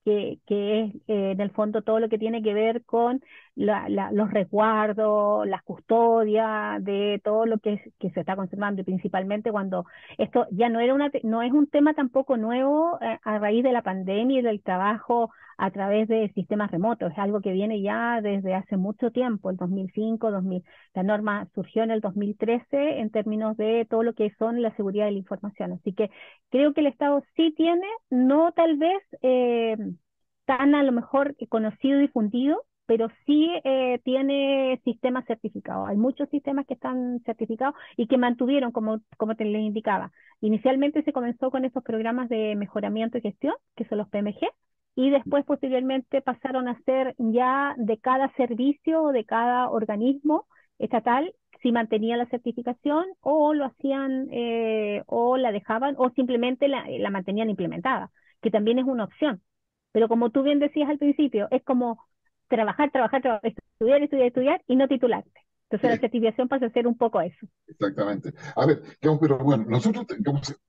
que es en el fondo todo lo que tiene que ver con los resguardos, las custodias de todo lo que se está conservando, y principalmente cuando esto ya no era no es un tema tampoco nuevo a raíz de la pandemia y del trabajo a través de sistemas remotos. Es algo que viene ya desde hace mucho tiempo, el 2005, 2000. La norma surgió en el 2013 en términos de todo lo que son la seguridad de la información. Así que creo que el Estado sí tiene, no tal vez tan a lo mejor conocido y difundido, pero sí tiene sistemas certificados. Hay muchos sistemas que están certificados y que mantuvieron, como te les indicaba. Inicialmente se comenzó con estos programas de mejoramiento y gestión, que son los PMG, y después posteriormente pasaron a ser ya de cada servicio o de cada organismo estatal, si mantenía la certificación o lo hacían o la dejaban o simplemente la mantenían implementada, que también es una opción. Pero como tú bien decías al principio, es como trabajar, trabajar, trabajar, estudiar, estudiar, estudiar y no titularte. Entonces la Sí, certificación pasa a ser un poco eso. exactamente. A ver, digamos, pero bueno, nosotros digamos,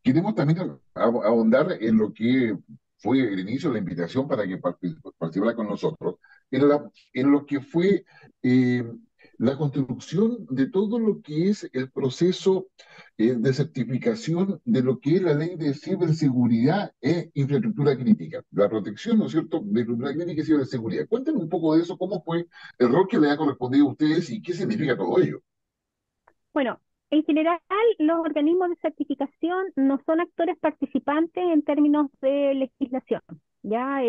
queremos también ahondar en lo que fue el inicio de la invitación para que participara con nosotros, en lo que fue eh, la construcción de todo lo que es el proceso de certificación de lo que es la ley de ciberseguridad e infraestructura crítica, la protección, ¿no es cierto?, de infraestructura crítica y ciberseguridad. Cuéntanos un poco de eso, cómo fue el rol que le ha correspondido a ustedes y qué significa todo ello. Bueno, en general los organismos de certificación no son actores participantes en términos de legislación, ¿ya?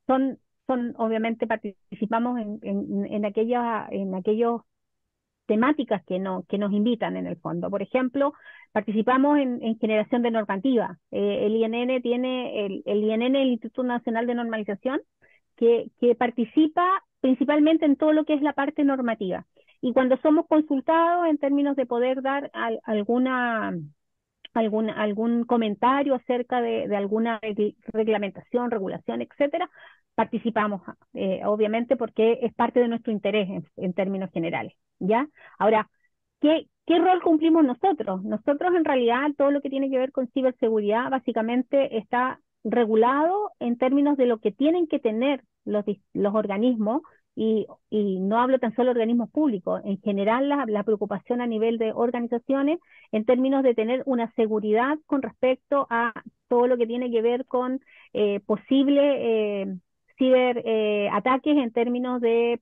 Son, obviamente participamos en aquellos temáticas que nos invitan en el fondo. Por ejemplo, participamos en generación de normativa. El INN tiene, el INN, el Instituto Nacional de Normalización, que participa principalmente en todo lo que es la parte normativa. Y cuando somos consultados en términos de poder dar algún comentario acerca de alguna reglamentación, regulación, etcétera, participamos, obviamente, porque es parte de nuestro interés en términos generales, ¿ya? Ahora, ¿qué rol cumplimos nosotros? Nosotros, en realidad, todo lo que tiene que ver con ciberseguridad, básicamente está regulado en términos de lo que tienen que tener los organismos, y no hablo tan solo de organismos públicos, en general la preocupación a nivel de organizaciones en términos de tener una seguridad con respecto a todo lo que tiene que ver con posibles ciberataques en términos de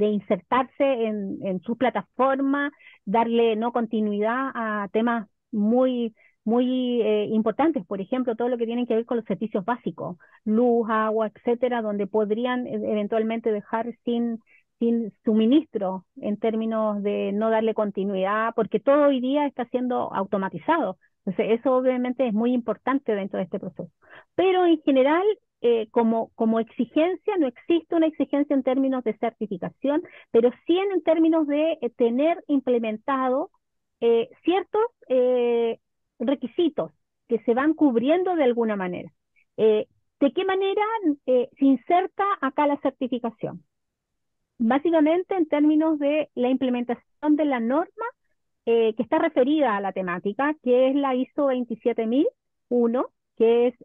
insertarse en su plataforma, darle no continuidad a temas muy importantes, por ejemplo, todo lo que tiene que ver con los servicios básicos, luz, agua, etcétera, donde podrían eventualmente dejar sin suministro en términos de no darle continuidad, porque todo hoy día está siendo automatizado. Entonces, eso obviamente es muy importante dentro de este proceso. Pero en general, como exigencia, no existe una exigencia en términos de certificación, pero sí en términos de tener implementado ciertos requisitos que se van cubriendo de alguna manera. Eh, ¿De qué manera se inserta acá la certificación? Básicamente en términos de la implementación de la norma que está referida a la temática, que es la ISO 27001, que es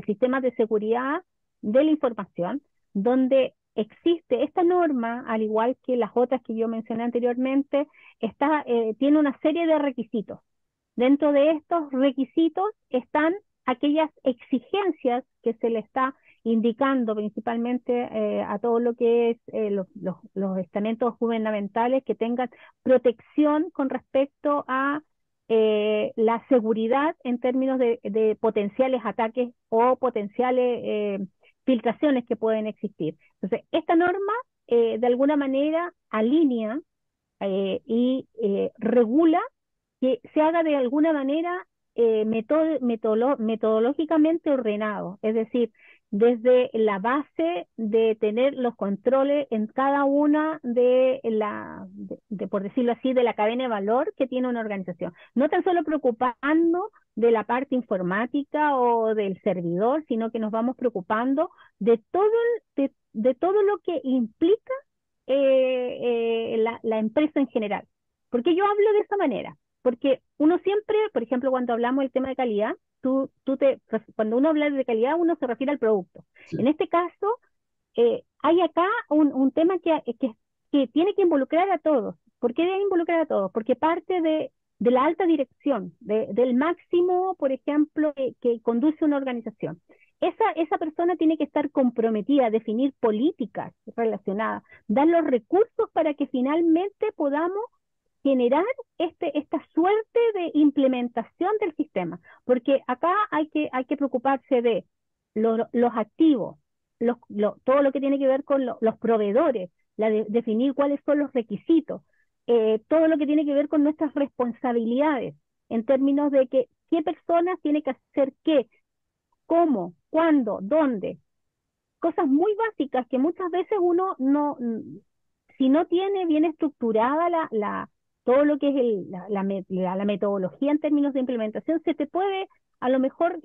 Sistemas de Seguridad de la Información, donde existe esta norma, al igual que las otras que yo mencioné anteriormente, tiene una serie de requisitos. Dentro de estos requisitos están aquellas exigencias que se le está indicando principalmente a todo lo que es los estamentos gubernamentales que tengan protección con respecto a la seguridad en términos de potenciales ataques o potenciales filtraciones que pueden existir. Entonces, esta norma de alguna manera alinea y regula que se haga de alguna manera metodológicamente ordenado, es decir, desde la base de tener los controles en cada una por decirlo así, de la cadena de valor que tiene una organización. No tan solo preocupando de la parte informática o del servidor, sino que nos vamos preocupando de todo lo que implica la empresa en general. ¿Por qué yo hablo de esa manera? Porque uno siempre, por ejemplo, cuando hablamos del tema de calidad, cuando uno habla de calidad, uno se refiere al producto. Sí. En este caso, hay acá un tema que tiene que involucrar a todos. ¿Por qué debe involucrar a todos? Porque parte de la alta dirección, del máximo, por ejemplo, que conduce una organización. Esa persona tiene que estar comprometida a definir políticas relacionadas, dar los recursos para que finalmente podamos generar esta suerte de implementación del sistema, porque acá hay que preocuparse de los activos, todo lo que tiene que ver con los proveedores, definir cuáles son los requisitos, todo lo que tiene que ver con nuestras responsabilidades, en términos de qué personas tiene que hacer qué, cómo, cuándo, dónde, cosas muy básicas que muchas veces uno no, si no tiene bien estructurada todo lo que es la metodología en términos de implementación, se te puede a lo mejor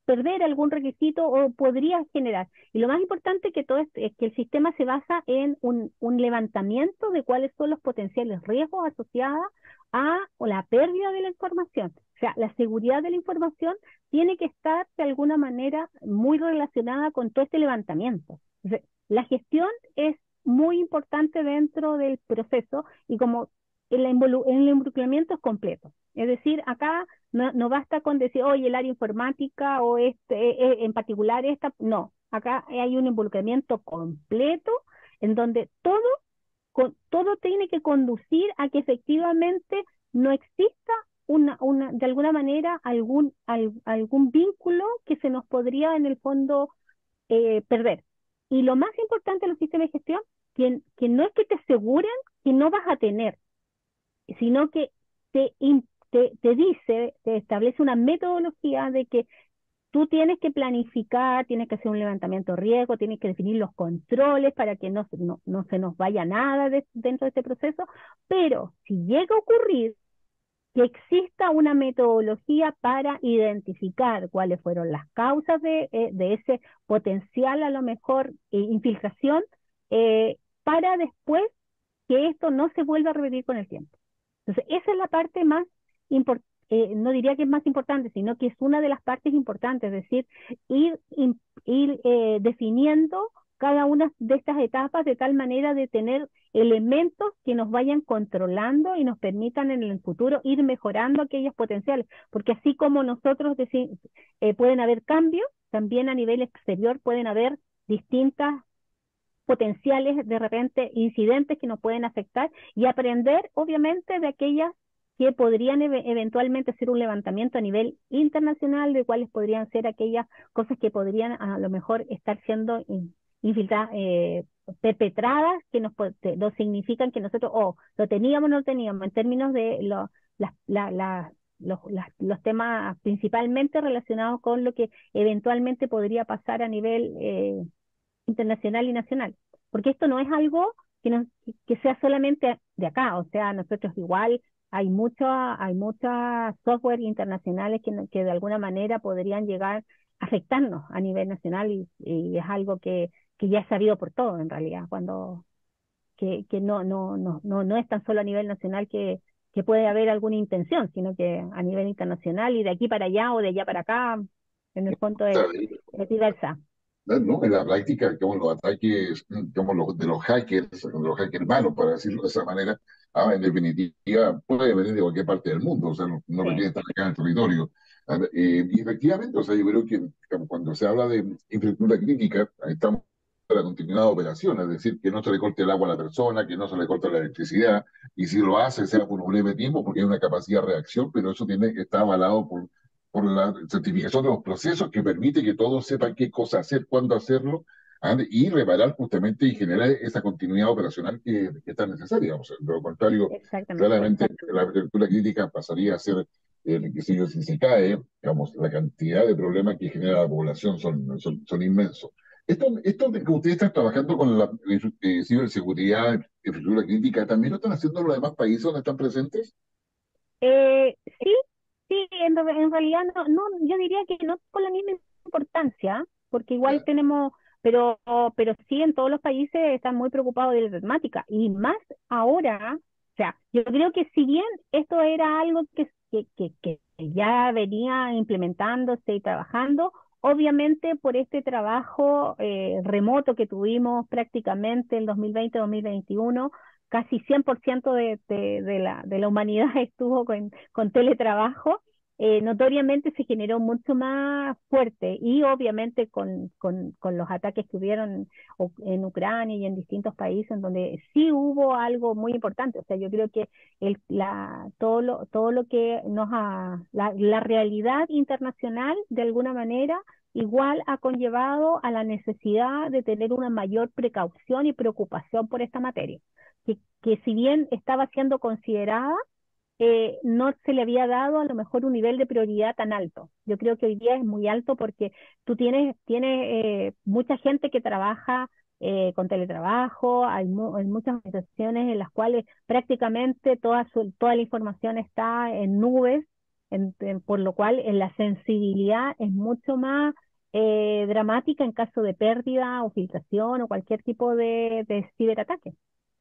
perder algún requisito o podría generar. Y lo más importante que todo es que el sistema se basa en un levantamiento de cuáles son los potenciales riesgos asociados a la pérdida de la información. O sea, la seguridad de la información tiene que estar de alguna manera muy relacionada con todo este levantamiento. Entonces, la gestión es muy importante dentro del proceso y como el involucramiento es completo. Es decir, acá no basta con decir, oye, el área informática o en particular esta, no. Acá hay un involucramiento completo en donde todo tiene que conducir a que efectivamente no exista de alguna manera algún vínculo que se nos podría en el fondo perder. Y lo más importante de los sistemas de gestión, que no es que te aseguren que no vas a tener, sino que te establece una metodología de que tú tienes que planificar, tienes que hacer un levantamiento de riesgo, tienes que definir los controles para que no se nos vaya nada dentro de este proceso, pero si llega a ocurrir que exista una metodología para identificar cuáles fueron las causas de ese potencial, a lo mejor, infiltración, para después que esto no se vuelva a repetir con el tiempo. Entonces, esa es la parte más importante, no diría que es más importante, sino que es una de las partes importantes, es decir, ir definiendo cada una de estas etapas de tal manera de tener elementos que nos vayan controlando y nos permitan en el futuro ir mejorando aquellos potenciales, porque así como nosotros pueden haber cambios, también a nivel exterior pueden haber distintas potenciales, de repente, incidentes que nos pueden afectar y aprender, obviamente, de aquellas que podrían eventualmente hacer un levantamiento a nivel internacional, de cuáles podrían ser aquellas cosas que podrían a lo mejor estar siendo infiltradas, perpetradas, que no significan que nosotros, lo teníamos o no lo teníamos, en términos de los temas principalmente relacionados con lo que eventualmente podría pasar a nivel internacional y nacional, porque esto no es algo que sea solamente de acá, o sea, nosotros igual hay muchas software internacionales que de alguna manera podrían llegar a afectarnos a nivel nacional y es algo que ya es sabido por todo en realidad, que no es tan solo a nivel nacional que puede haber alguna intención, sino que a nivel internacional y de aquí para allá o de allá para acá, en el fondo es diversa. ¿No? En la práctica, como los ataques, como de los hackers malos, para decirlo de esa manera, en definitiva, puede venir de cualquier parte del mundo, o sea, no Sí, requiere estar acá en el territorio. Y efectivamente, o sea, yo creo que cuando se habla de infraestructura crítica, ahí estamos en la continuidad de operación, es decir, que no se le corte el agua a la persona, que no se le corte la electricidad, y si lo hace, sea por un breve tiempo, porque hay una capacidad de reacción, pero eso está avalado por la certificación de los procesos que permite que todos sepan qué cosa hacer, cuándo hacerlo, y reparar justamente y generar esa continuidad operacional que es tan necesaria. O sea, de lo contrario, exactamente. claramente la arquitectura crítica pasaría a ser qué sé yo, si se cae, digamos, la cantidad de problemas que genera la población son inmensos. Esto de que ustedes están trabajando con la ciberseguridad, infraestructura crítica, ¿también lo están haciendo en los demás países donde están presentes? Sí, sí, en realidad yo diría que no con la misma importancia, porque igual Ya, tenemos, pero sí en todos los países están muy preocupados de la temática, y más ahora, o sea, yo creo que si bien esto era algo que ya venía implementándose y trabajando, obviamente por este trabajo remoto que tuvimos prácticamente el 2020-2021, casi 100% de la humanidad estuvo con teletrabajo. Notoriamente se generó mucho más fuerte y obviamente con los ataques que hubieron en Ucrania y en distintos países en donde sí hubo algo muy importante. O sea, yo creo que todo lo que la realidad internacional de alguna manera igual ha conllevado a la necesidad de tener una mayor precaución y preocupación por esta materia que si bien estaba siendo considerada, no se le había dado a lo mejor un nivel de prioridad tan alto. Yo creo que hoy día es muy alto porque tú tienes mucha gente que trabaja con teletrabajo, hay muchas organizaciones en las cuales prácticamente toda la información está en nubes, por lo cual la sensibilidad es mucho más dramática en caso de pérdida o filtración o cualquier tipo de ciberataque.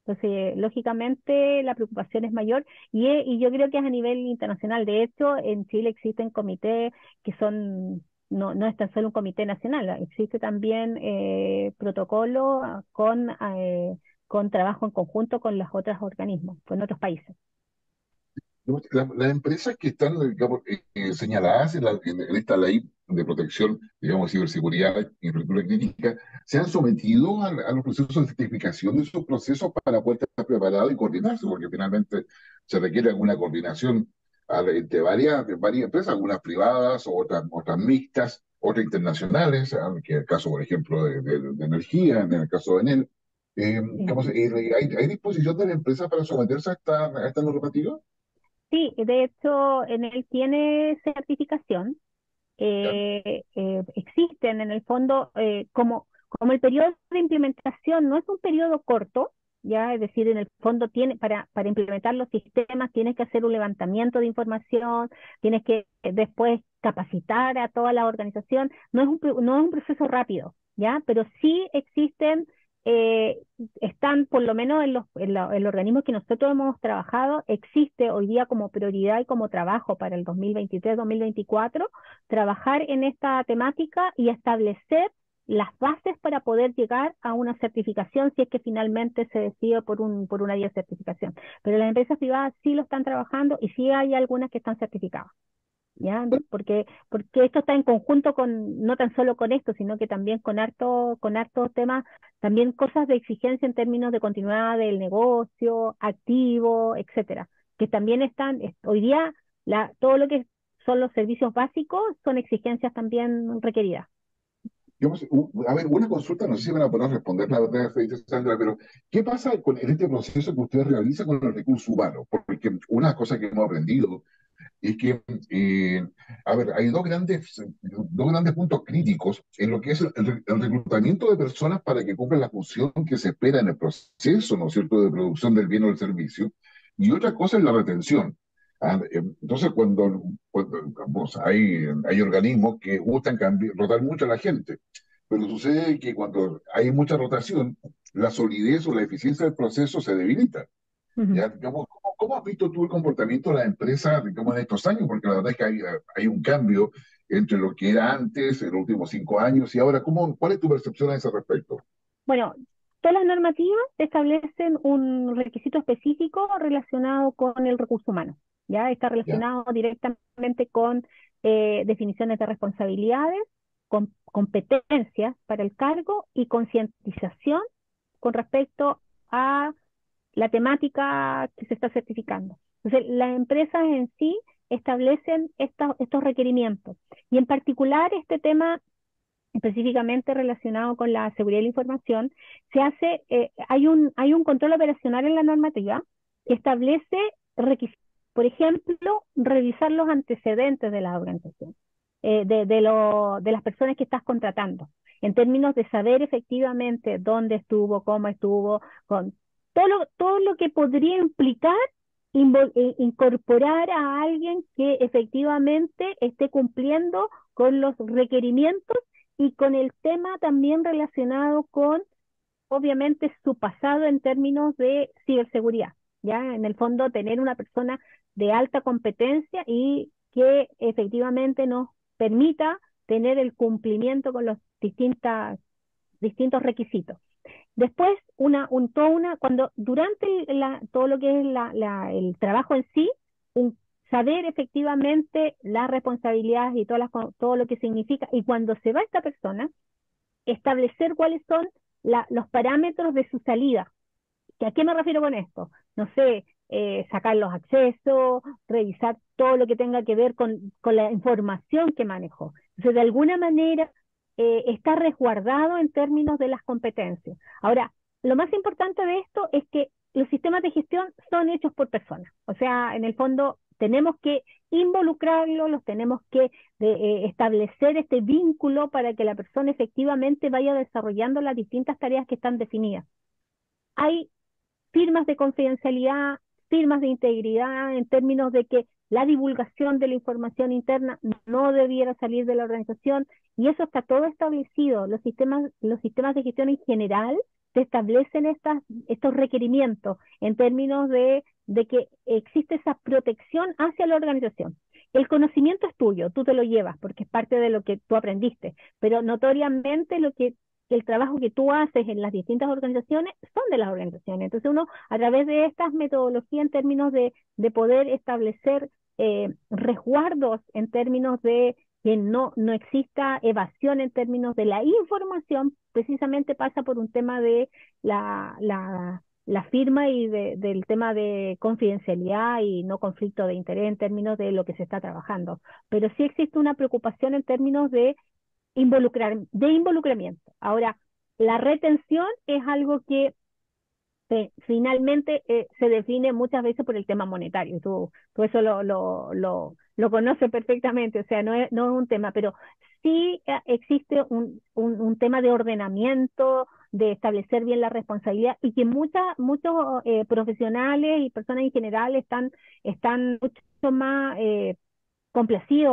Entonces, lógicamente, la preocupación es mayor y yo creo que es a nivel internacional. De hecho, en Chile existen comités que no es tan solo un comité nacional, existe también protocolo con trabajo en conjunto con los otros organismos, con otros países. las empresas que están, digamos, señaladas en esta ley de protección, digamos, ciberseguridad y infraestructura crítica, se han sometido a los procesos de certificación de esos procesos para poder estar preparados y coordinarse, porque finalmente se requiere alguna coordinación entre de varias empresas, algunas privadas, otras mixtas, otras internacionales, que es el caso, por ejemplo, de energía, en el caso de Enel. Sí. ¿Hay disposición de la empresa para someterse a esta normativa? Sí, de hecho, en él tiene certificación. ¿Ya? Existen en el fondo, como el periodo de implementación no es un periodo corto, ya, es decir, en el fondo para implementar los sistemas tienes que hacer un levantamiento de información, tienes que después capacitar a toda la organización, no es un proceso rápido, ya, pero sí existen, eh, están por lo menos en los organismos que nosotros hemos trabajado, existe hoy día como prioridad y como trabajo para el 2023-2024 trabajar en esta temática y establecer las bases para poder llegar a una certificación si es que finalmente se decide por una vía de certificación. Pero las empresas privadas sí lo están trabajando y sí hay algunas que están certificadas. ¿Ya? Porque esto está en conjunto no tan solo con esto, sino que también con hartos temas, también cosas de exigencia en términos de continuidad del negocio, activo, etcétera, que también hoy día, todo lo que son los servicios básicos son exigencias también requeridas. A ver, una consulta, no sé si me van a poder responder la verdad, Sandra, pero ¿qué pasa en este proceso que usted realiza con el recurso humano? Porque una cosa que hemos aprendido es que, a ver, hay dos grandes puntos críticos en lo que es el reclutamiento de personas para que cumplan la función que se espera en el proceso, ¿no es cierto?, de producción del bien o del servicio, y otra cosa es la retención. Entonces, vamos, hay organismos que gustan rotar mucho a la gente, pero sucede que cuando hay mucha rotación, la solidez o la eficiencia del proceso se debilita. Ujú. Ya, digamos, ¿cómo has visto tú el comportamiento de las empresas, digamos, en estos años? Porque la verdad es que hay un cambio entre lo que era antes, en los últimos 5 años, y ahora, ¿cuál es tu percepción a ese respecto? Bueno, todas las normativas establecen un requisito específico relacionado con el recurso humano, ¿ya? Está ¿Ya? relacionado directamente con definiciones de responsabilidades, con competencias para el cargo y concientización con respecto a la temática que se está certificando. Entonces, las empresas en sí establecen estos requerimientos y en particular este tema específicamente relacionado con la seguridad de la información, hay un control operacional en la normativa que establece requisitos Por ejemplo, revisar los antecedentes de la organización, de las personas que estás contratando, en términos de saber efectivamente dónde estuvo, cómo estuvo, con todo lo que podría implicar incorporar a alguien que efectivamente esté cumpliendo con los requerimientos y con el tema también relacionado con, obviamente, su pasado en términos de ciberseguridad. Ya, en el fondo, tener una persona de alta competencia y que efectivamente nos permita tener el cumplimiento con los distintos requisitos. Después, cuando durante todo lo que es el trabajo en sí, saber efectivamente las responsabilidades y todo lo que significa, y cuando se va esta persona, establecer cuáles son los parámetros de su salida. ¿A qué me refiero con esto? No sé, sacar los accesos, revisar todo lo que tenga que ver con la información que manejó. Entonces, de alguna manera, está resguardado en términos de las competencias. Ahora, lo más importante de esto es que los sistemas de gestión son hechos por personas. O sea, en el fondo, tenemos que involucrarlos, los tenemos que establecer este vínculo para que la persona efectivamente vaya desarrollando las distintas tareas que están definidas. Hay firmas de confidencialidad, firmas de integridad, en términos de que la divulgación de la información interna no debiera salir de la organización, y eso está todo establecido. Los sistemas de gestión en general te establecen estos requerimientos en términos de que existe esa protección hacia la organización. El conocimiento es tuyo, tú te lo llevas porque es parte de lo que tú aprendiste, pero notoriamente el trabajo que tú haces en las distintas organizaciones son de las organizaciones. Entonces uno, a través de estas metodologías en términos de poder establecer resguardos en términos de que no exista evasión en términos de la información, precisamente pasa por un tema de la firma y del tema de confidencialidad y no conflicto de interés en términos de lo que se está trabajando. Pero sí existe una preocupación en términos de involucramiento. Ahora, la retención es algo que finalmente se define muchas veces por el tema monetario. Tú eso lo conoces perfectamente, o sea, no es un tema, pero sí existe un tema de ordenamiento, de establecer bien la responsabilidad, y que muchos profesionales y personas en general están mucho más complacido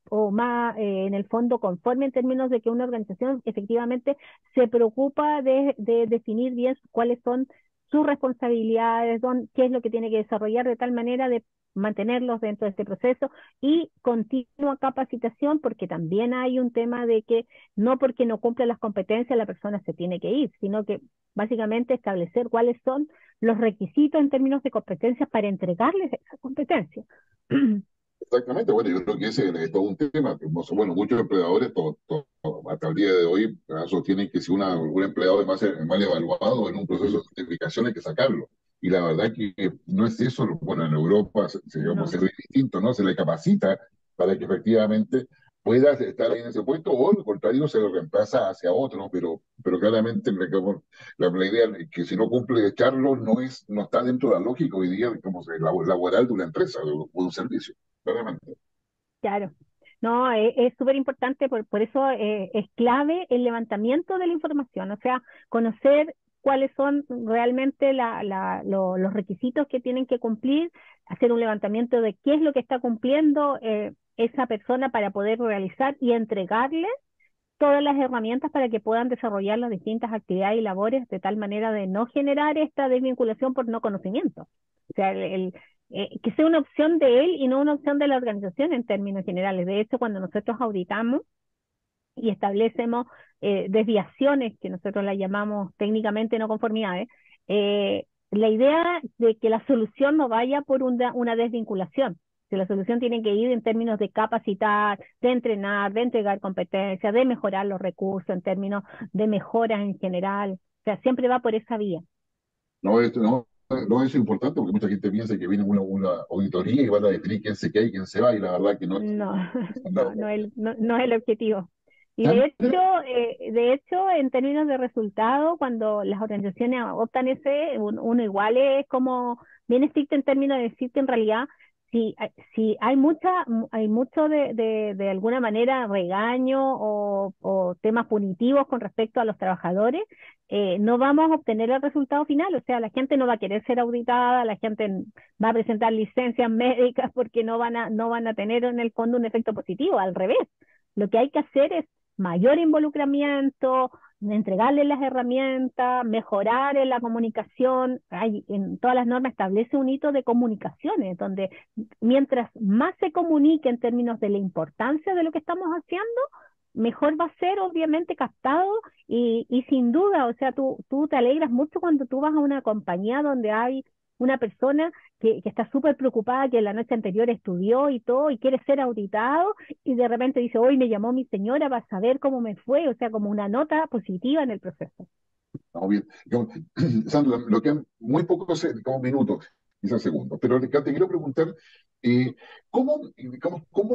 o más en el fondo conforme en términos de que una organización efectivamente se preocupa de definir bien cuáles son sus responsabilidades, qué es lo que tiene que desarrollar de tal manera de mantenerlos dentro de este proceso, y continua capacitación, porque también hay un tema de que no porque no cumpla las competencias la persona se tiene que ir, sino que básicamente establecer cuáles son los requisitos en términos de competencias para entregarles esa competencia. Exactamente, bueno, yo creo que ese es todo un tema. Bueno, muchos empleadores hasta el día de hoy sostienen que si un empleado es mal evaluado en un proceso de certificación hay que sacarlo. Y la verdad que no es eso. Bueno, en Europa digamos, se No, ve distinto, ¿no? Se le capacita para que efectivamente pueda estar ahí en ese puesto, o al contrario se lo reemplaza hacia otro, ¿no? Pero claramente la idea es que si no cumple echarlo no está dentro de la lógica hoy día como laboral de una empresa o de un servicio. Claramente. claro. No, es súper importante, por eso es clave el levantamiento de la información, o sea, conocer cuáles son realmente los requisitos que tienen que cumplir, hacer un levantamiento de qué es lo que está cumpliendo esa persona para poder realizar y entregarle todas las herramientas para que puedan desarrollar las distintas actividades y labores de tal manera de no generar esta desvinculación por no conocimiento. O sea, que sea una opción de él y no una opción de la organización en términos generales. De hecho, cuando nosotros auditamos y establecemos desviaciones, que nosotros las llamamos técnicamente no conformidades, la idea de que la solución no vaya por una desvinculación, que la solución tiene que ir en términos de capacitar, de entrenar, de entregar competencias, de mejorar los recursos en términos de mejoras en general. O sea, siempre va por esa vía. No es importante porque mucha gente piensa que viene una auditoría y van a definir quién se queda y quién se va, y la verdad que no es No, andado. no es el objetivo. Y Sandra, de hecho, en términos de resultado, cuando las organizaciones adoptan uno igual es como bien estricto en términos de decir que en realidad si hay mucho de alguna manera regaño o temas punitivos con respecto a los trabajadores, no vamos a obtener el resultado final. O sea, la gente no va a querer ser auditada, la gente va a presentar licencias médicas porque no van a tener en el fondo un efecto positivo. Al revés, lo que hay que hacer es mayor involucramiento, entregarle las herramientas, mejorar en la comunicación. En todas las normas establece un hito de comunicaciones, donde mientras más se comunique en términos de la importancia de lo que estamos haciendo, mejor va a ser obviamente captado y sin duda, o sea, tú te alegras mucho cuando tú vas a una compañía donde hay una persona que está súper preocupada, que la noche anterior estudió y todo, y quiere ser auditado, y de repente dice, hoy me llamó mi señora para saber cómo me fue, o sea, como una nota positiva en el proceso. Estamos bien. Sandra, lo que muy pocos como minutos, quizás segundos, pero te quiero preguntar, eh, ¿cómo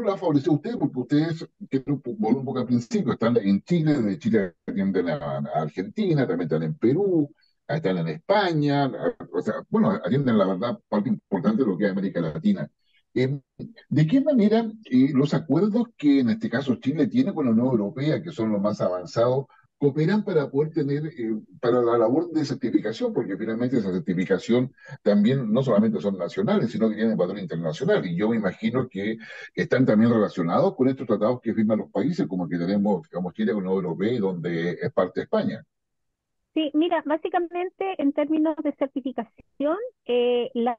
la favoreció usted? Porque ustedes, quiero volver un poco al principio, están en Chile, de Chile atienden a Argentina, también están en Perú, están en España, o sea, bueno, atienden la verdad parte importante de lo que es América Latina. Eh, ¿De qué manera los acuerdos que en este caso Chile tiene con la Unión Europea, que son los más avanzados, cooperan para poder tener, para la labor de certificación, porque finalmente esa certificación también no solamente son nacionales, sino que tienen valor internacional. Y yo me imagino que están también relacionados con estos tratados que firman los países, como el que tenemos, digamos, Chile con la Unión Europea y donde es parte de España. Sí, mira, básicamente en términos de certificación, la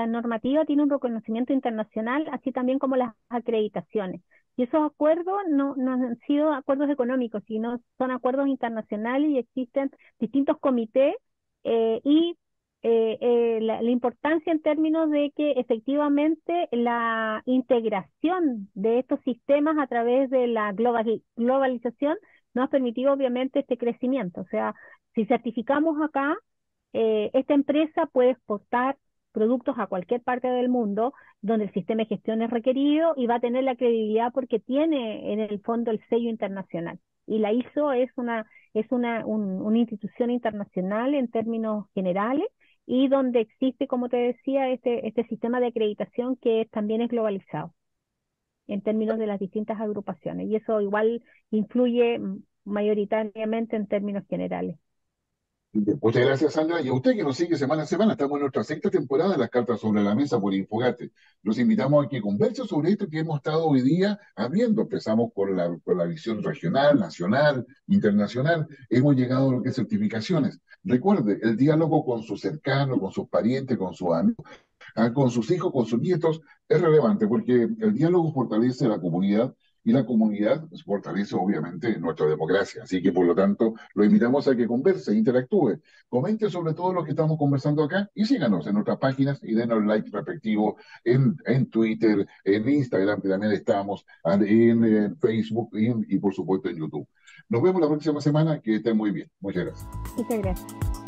normativa tiene un reconocimiento internacional, así también como las acreditaciones. Y esos acuerdos no han sido acuerdos económicos, sino son acuerdos internacionales y existen distintos comités la importancia en términos de que efectivamente la integración de estos sistemas a través de la globalización nos ha permitido obviamente este crecimiento. O sea, si certificamos acá, esta empresa puede exportar productos a cualquier parte del mundo donde el sistema de gestión es requerido y va a tener la credibilidad porque tiene en el fondo el sello internacional. Y la ISO una institución internacional en términos generales y donde existe, como te decía, este sistema de acreditación que también es globalizado en términos de las distintas agrupaciones. Y eso igual influye mayoritariamente en términos generales. Muchas gracias, Sandra. Y a usted que nos sigue semana a semana, estamos en nuestra sexta temporada de las cartas sobre la mesa por Infogate. Los invitamos a que conversen sobre esto que hemos estado hoy día abriendo. Empezamos con la visión regional, nacional, internacional. Hemos llegado a lo que es certificaciones. Recuerde, el diálogo con sus cercanos, con sus parientes, con sus amigos, con sus hijos, con sus nietos, es relevante porque el diálogo fortalece la comunidad y la comunidad fortalece obviamente nuestra democracia. Así que por lo tanto lo invitamos a que converse, interactúe, comente sobre todo lo que estamos conversando acá y síganos en nuestras páginas y denos like respectivo en Twitter, en Instagram, que también estamos, en Facebook y por supuesto en YouTube. Nos vemos la próxima semana, que estén muy bien. Muchas gracias. Muchas gracias.